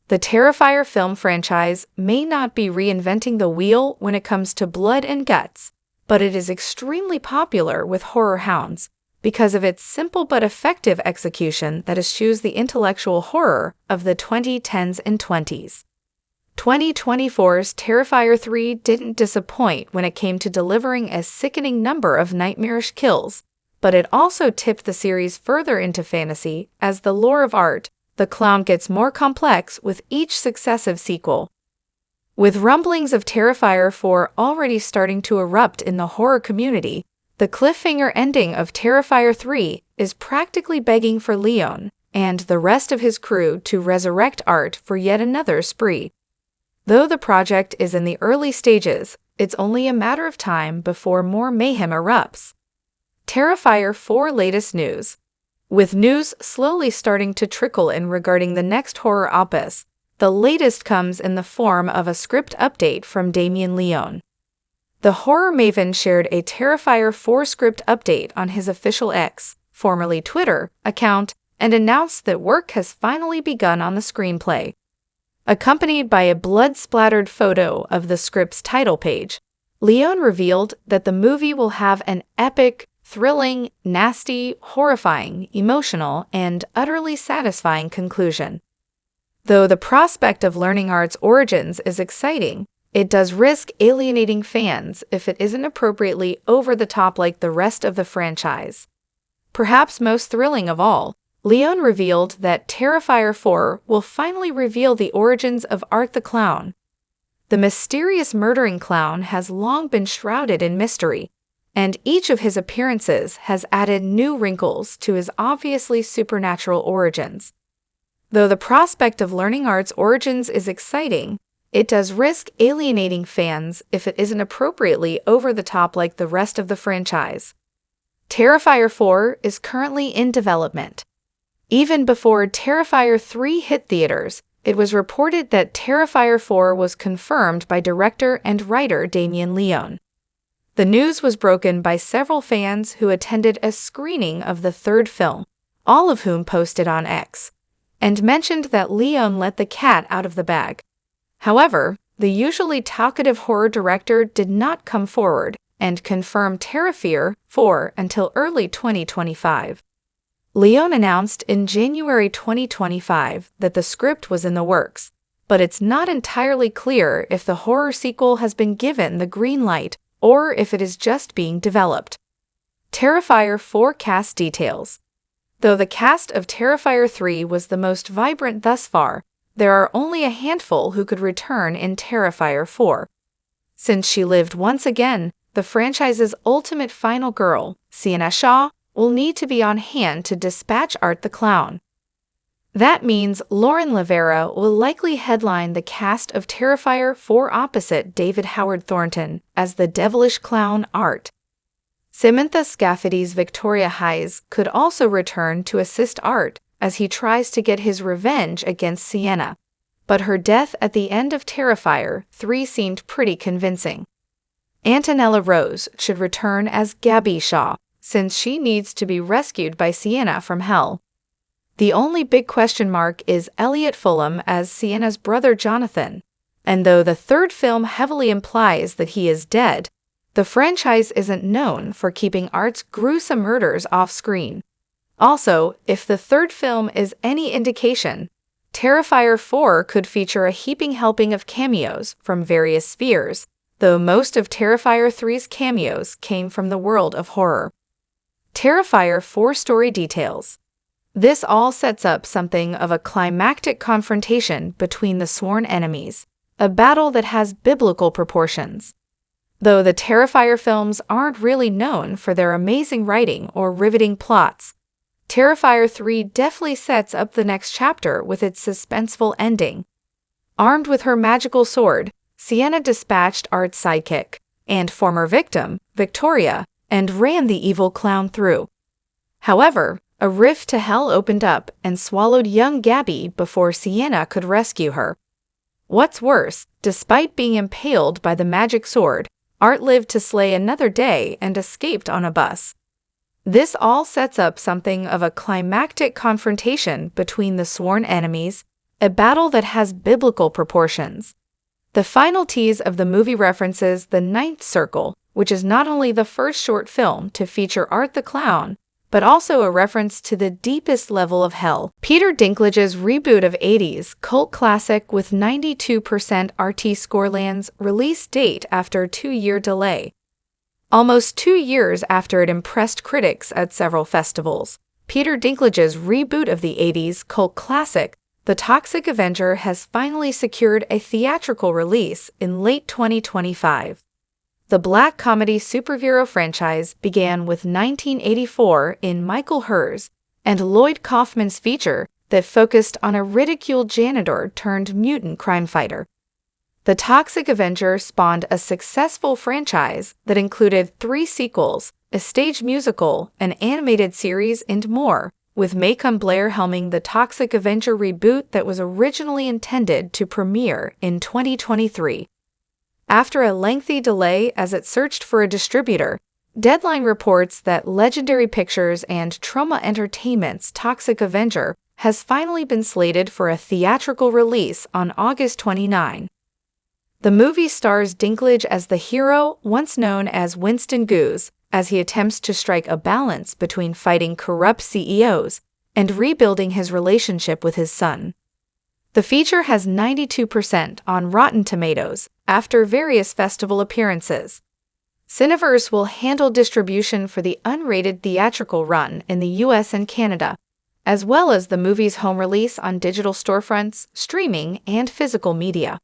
[SPEAKER 1] The Terrifier film franchise may not be reinventing the wheel when it comes to blood and guts, but it is extremely popular with horror hounds because of its simple but effective execution that eschews the intellectual horror of the 2010s and 20s. 2024's Terrifier 3 didn't disappoint when it came to delivering a sickening number of nightmarish kills, but it also tipped the series further into fantasy as the lore of Art the Clown gets more complex with each successive sequel. With rumblings of Terrifier 4 already starting to erupt in the horror community, the cliffhanger ending of Terrifier 3 is practically begging for Leone and the rest of his crew to resurrect Art for yet another spree. Though the project is in the early stages, it's only a matter of time before more mayhem erupts. Terrifier 4 latest news. With news slowly starting to trickle in regarding the next horror opus, the latest comes in the form of a script update from Damien Leone. The horror maven shared a Terrifier 4 script update on his official X, formerly Twitter, account and announced that work has finally begun on the screenplay. Accompanied by a blood-splattered photo of the script's title page, Leone revealed that the movie will have an epic, thrilling, nasty, horrifying, emotional, and utterly satisfying conclusion. Though the prospect of learning Art's origins is exciting, it does risk alienating fans if it isn't appropriately over the top like the rest of the franchise. Perhaps most thrilling of all, Leone revealed that Terrifier 4 will finally reveal the origins of Art the Clown. The mysterious murdering clown has long been shrouded in mystery, and each of his appearances has added new wrinkles to his obviously supernatural origins. Though the prospect of learning Art's origins is exciting, it does risk alienating fans if it isn't appropriately over the top like the rest of the franchise. Terrifier 4 is currently in development. Even before Terrifier 3 hit theaters, it was reported that Terrifier 4 was confirmed by director and writer Damien Leone. The news was broken by several fans who attended a screening of the third film, all of whom posted on X, and mentioned that Leone let the cat out of the bag. However, the usually talkative horror director did not come forward and confirm Terrifier 4 until early 2025. Leone announced in January 2025 that the script was in the works, but it's not entirely clear if the horror sequel has been given the green light or if it is just being developed. Terrifier 4 cast details. Though the cast of Terrifier 3 was the most vibrant thus far, there are only a handful who could return in Terrifier 4. Since she lived once again, the franchise's ultimate final girl, Sienna Shaw, will need to be on hand to dispatch Art the Clown. That means Lauren Rivera will likely headline the cast of Terrifier 4 opposite David Howard Thornton as the devilish clown Art. Samantha Scaffidy's Victoria Hayes could also return to assist Art as he tries to get his revenge against Sienna, but her death at the end of Terrifier 3 seemed pretty convincing. Antonella Rose should return as Gabby Shaw, since she needs to be rescued by Sienna from hell. The only big question mark is Elliot Fulham as Sienna's brother Jonathan, and though the third film heavily implies that he is dead, the franchise isn't known for keeping Art's gruesome murders off-screen. Also, if the third film is any indication, Terrifier 4 could feature a heaping helping of cameos from various spheres, though most of Terrifier 3's cameos came from the world of horror. Terrifier 4 story details. This all sets up something of a climactic confrontation between the sworn enemies, a battle that has biblical proportions. Though the Terrifier films aren't really known for their amazing writing or riveting plots, Terrifier 3 definitely sets up the next chapter with its suspenseful ending. Armed with her magical sword, Sienna dispatched Art's sidekick and former victim, Victoria, and ran the evil clown through. However, a rift to hell opened up and swallowed young Gabby before Sienna could rescue her. What's worse, despite being impaled by the magic sword, Art lived to slay another day and escaped on a bus. This all sets up something of a climactic confrontation between the sworn enemies, a battle that has biblical proportions. The final tease of the movie references the Ninth Circle, which is not only the first short film to feature Art the Clown, but also a reference to the deepest level of hell. Peter Dinklage's reboot of 80s cult classic with 92% RT score lands release date after a 2-year delay. Almost 2 years after it impressed critics at several festivals, Peter Dinklage's reboot of the 80s cult classic, The Toxic Avenger, has finally secured a theatrical release in late 2025. The black comedy superhero franchise began with 1984 in Michael Herz and Lloyd Kaufman's feature that focused on a ridiculed janitor turned mutant crime fighter. The Toxic Avenger spawned a successful franchise that included 3 sequels, a stage musical, an animated series, and more, with Macomb Blair helming the Toxic Avenger reboot that was originally intended to premiere in 2023. After a lengthy delay as it searched for a distributor, Deadline reports that Legendary Pictures and Troma Entertainment's Toxic Avenger has finally been slated for a theatrical release on August 29. The movie stars Dinklage as the hero, once known as Winston Goose, as he attempts to strike a balance between fighting corrupt CEOs and rebuilding his relationship with his son. The feature has 92% on Rotten Tomatoes after various festival appearances. Cineverse will handle distribution for the unrated theatrical run in the US and Canada, as well as the movie's home release on digital storefronts, streaming, and physical media.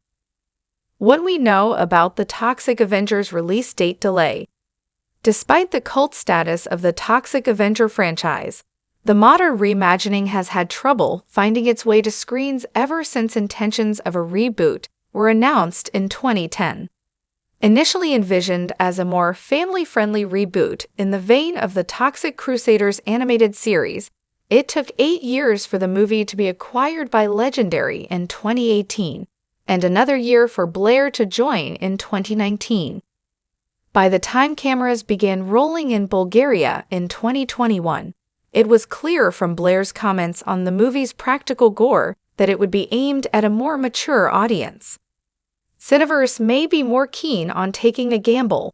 [SPEAKER 1] What we know about the Toxic Avengers release date delay. Despite the cult status of the Toxic Avenger franchise, the modern reimagining has had trouble finding its way to screens ever since intentions of a reboot were announced in 2010. Initially envisioned as a more family-friendly reboot in the vein of the Toxic Crusaders animated series, it took 8 years for the movie to be acquired by Legendary in 2018, and another year for Blair to join in 2019. By the time cameras began rolling in Bulgaria in 2021, it was clear from Blair's comments on the movie's practical gore that it would be aimed at a more mature audience. Cineverse may be more keen on taking a gamble.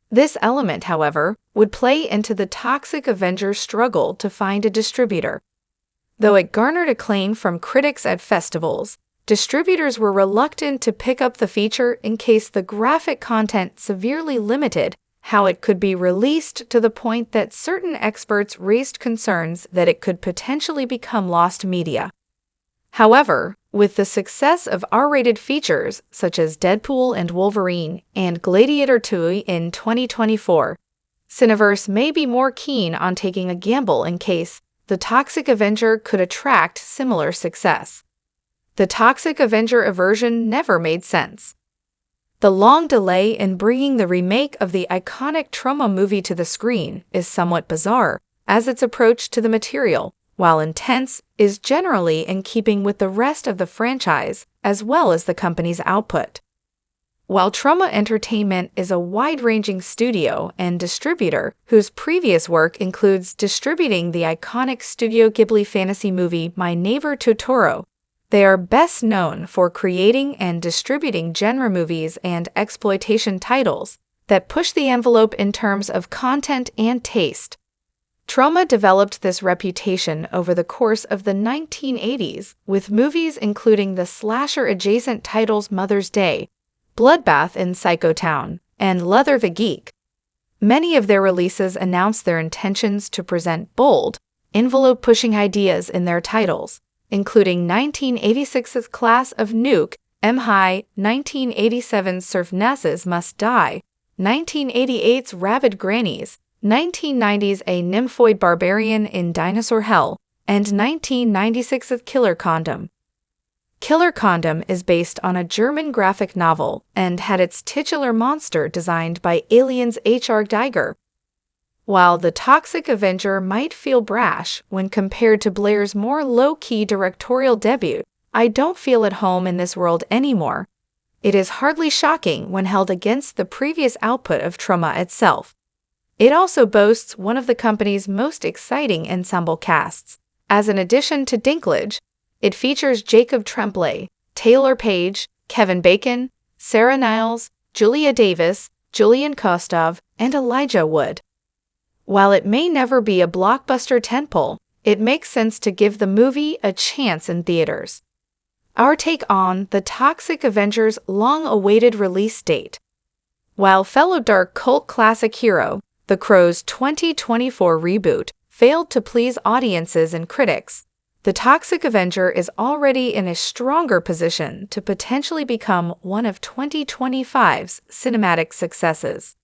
[SPEAKER 1] This element, however, would play into the Toxic Avenger struggle to find a distributor. Though it garnered acclaim from critics at festivals, distributors were reluctant to pick up the feature in case the graphic content severely limited how it could be released, to the point that certain experts raised concerns that it could potentially become lost media. However, with the success of R-rated features such as Deadpool and Wolverine and Gladiator 2 in 2024, Cineverse may be more keen on taking a gamble in case The Toxic Avenger could attract similar success. The Toxic Avenger aversion never made sense. The long delay in bringing the remake of the iconic Troma movie to the screen is somewhat bizarre, as its approach to the material, while intense, is generally in keeping with the rest of the franchise as well as the company's output. While Troma Entertainment is a wide-ranging studio and distributor whose previous work includes distributing the iconic Studio Ghibli fantasy movie My Neighbor Totoro, they are best known for creating and distributing genre movies and exploitation titles that push the envelope in terms of content and taste. Troma developed this reputation over the course of the 1980s with movies including the slasher-adjacent titles Mother's Day, Bloodbath in Psychotown, and Leather the Geek. Many of their releases announced their intentions to present bold, envelope-pushing ideas in their titles, including 1986's Class of Nuke, M-High, 1987's Surf Nas's Must Die, 1988's Rabid Grannies, 1990's A Nymphoid Barbarian in Dinosaur Hell, and 1996's Killer Condom. Killer Condom is based on a German graphic novel and had its titular monster designed by Alien's H.R. Giger. While The Toxic Avenger might feel brash when compared to Blair's more low-key directorial debut, I don't feel at home in this world anymore. It is hardly shocking when held against the previous output of Troma itself. It also boasts one of the company's most exciting ensemble casts, as in addition to Dinklage, it features Jacob Tremblay, Taylor Page, Kevin Bacon, Sarah Niles, Julia Davis, Julian Kostov, and Elijah Wood. While it may never be a blockbuster tentpole, it makes sense to give the movie a chance in theaters. Our take on The Toxic Avenger's long-awaited release date. While fellow dark cult classic hero, The Crow's 2024 reboot, failed to please audiences and critics, The Toxic Avenger is already in a stronger position to potentially become one of 2025's cinematic successes.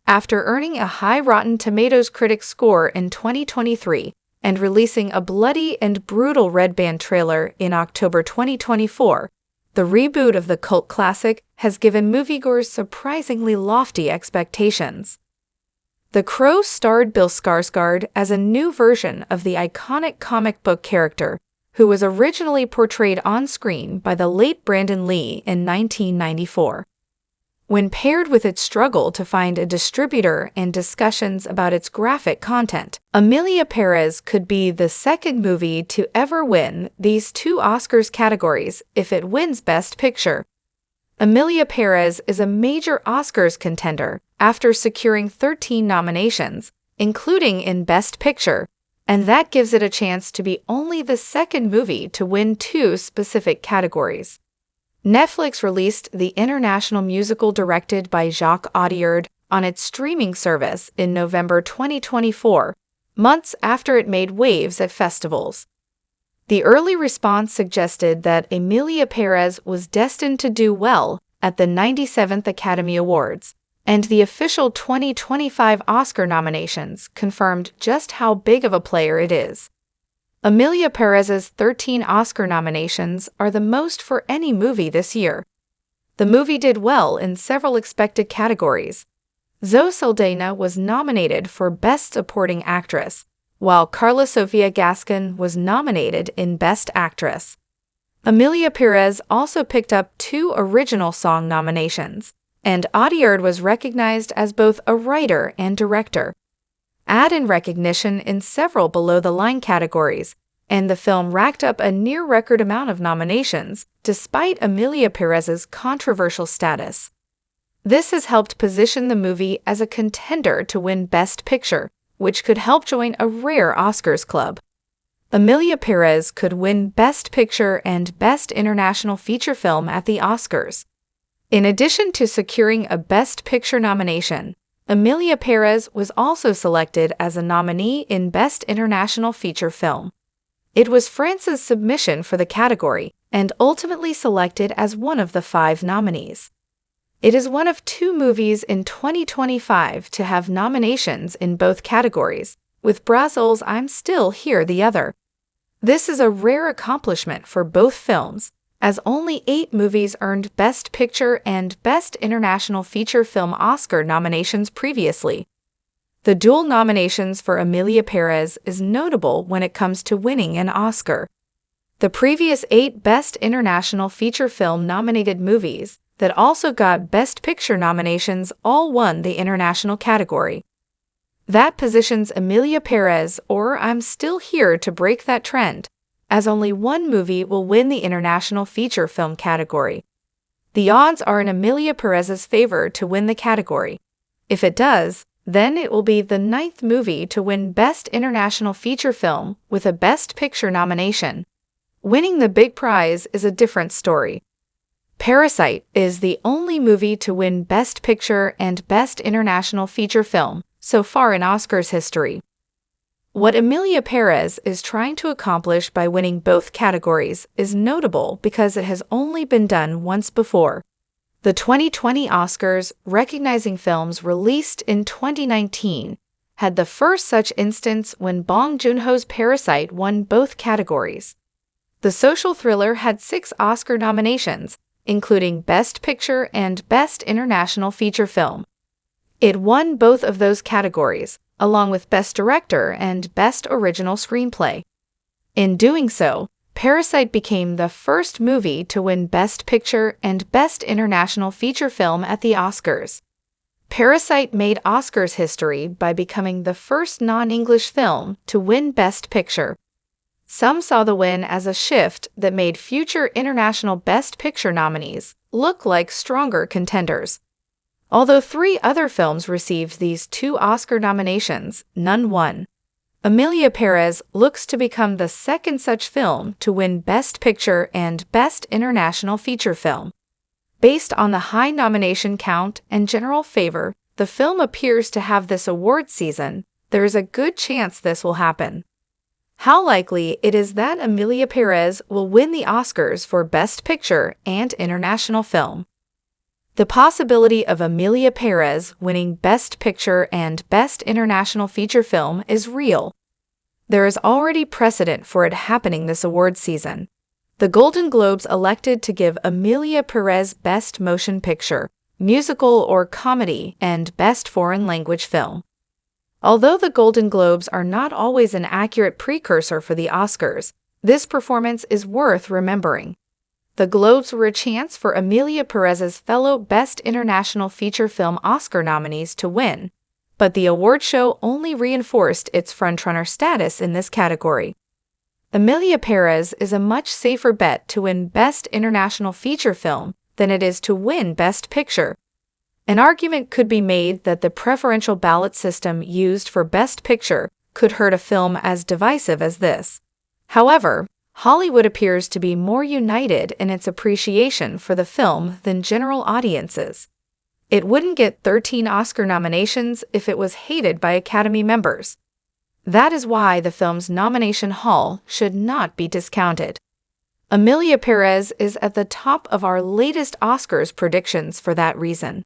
[SPEAKER 1] After earning a high Rotten Tomatoes critic score in 2023 and releasing a bloody and brutal Red Band trailer in October 2024, the reboot of the cult classic has given moviegoers surprisingly lofty expectations. The Crow starred Bill Skarsgård as a new version of the iconic comic book character, who was originally portrayed on screen by the late Brandon Lee in 1994. When paired with its struggle to find a distributor and discussions about its graphic content, Emilia Perez could be the second movie to ever win these two Oscars categories if it wins Best Picture. Emilia Perez is a major Oscars contender after securing 13 nominations, including in Best Picture, and that gives it a chance to be only the second movie to win two specific categories. Netflix released the international musical directed by Jacques Audiard on its streaming service in November 2024, months after it made waves at festivals. The early response suggested that Emilia Perez was destined to do well at the 97th Academy Awards, and the official 2025 Oscar nominations confirmed just how big of a player it is. Emilia Perez's 13 Oscar nominations are the most for any movie this year. The movie did well in several expected categories. Zoe Saldana was nominated for Best Supporting Actress, while Carla Sofia Gascon was nominated in Best Actress. Emilia Pérez also picked up 2 original song nominations, and Audiard was recognized as both a writer and director. Add in recognition in several below-the-line categories, and the film racked up a near-record amount of nominations, despite Emilia Pérez's controversial status. This has helped position the movie as a contender to win Best Picture, which could help join a rare Oscars club. Emilia Pérez could win Best Picture and Best International Feature Film at the Oscars. In addition to securing a Best Picture nomination, Emilia Pérez was also selected as a nominee in Best International Feature Film. It was France's submission for the category and ultimately selected as one of the 5 nominees. It is one of 2 movies in 2025 to have nominations in both categories, with Brazil's I'm Still Here the other. This is a rare accomplishment for both films, as only 8 movies earned Best Picture and Best International Feature Film Oscar nominations previously. The dual nominations for Emilia Pérez is notable when it comes to winning an Oscar. The previous 8 Best International Feature Film nominated movies that also got Best Picture nominations all won the international category. That positions Emilia Pérez or I'm Still Here to break that trend, as only one movie will win the International Feature Film category. The odds are in Emilia Pérez's favor to win the category. If it does, then it will be the 9th movie to win Best International Feature Film with a Best Picture nomination. Winning the big prize is a different story. Parasite is the only movie to win Best Picture and Best International Feature Film so far in Oscars history. What Emilia Pérez is trying to accomplish by winning both categories is notable because it has only been done once before. The 2020 Oscars, recognizing films released in 2019, had the first such instance when Bong Joon-ho's Parasite won both categories. The social thriller had 6 Oscar nominations, including Best Picture and Best International Feature Film. It won both of those categories, along with Best Director and Best Original Screenplay. In doing so, Parasite became the first movie to win Best Picture and Best International Feature Film at the Oscars. Parasite made Oscars history by becoming the first non-English film to win Best Picture. Some saw the win as a shift that made future international Best Picture nominees look like stronger contenders. Although 3 other films received these 2 Oscar nominations, none won. Emilia Pérez looks to become the second such film to win Best Picture and Best International Feature Film. Based on the high nomination count and general favor the film appears to have this award season, there is a good chance this will happen. How likely it is that Emilia Pérez will win the Oscars for Best Picture and International Film? The possibility of Emilia Pérez winning Best Picture and Best International Feature Film is real. There is already precedent for it happening this award season. The Golden Globes elected to give Emilia Pérez Best Motion Picture, Musical or Comedy, and Best Foreign Language Film. Although the Golden Globes are not always an accurate precursor for the Oscars, this performance is worth remembering. The Globes were a chance for Emilia Pérez's fellow Best International Feature Film Oscar nominees to win, but the award show only reinforced its frontrunner status in this category. Emilia Pérez is a much safer bet to win Best International Feature Film than it is to win Best Picture. An argument could be made that the preferential ballot system used for Best Picture could hurt a film as divisive as this. However, Hollywood appears to be more united in its appreciation for the film than general audiences. It wouldn't get 13 Oscar nominations if it was hated by Academy members. That is why the film's nomination haul should not be discounted. Emilia Pérez is at the top of our latest Oscars predictions for that reason.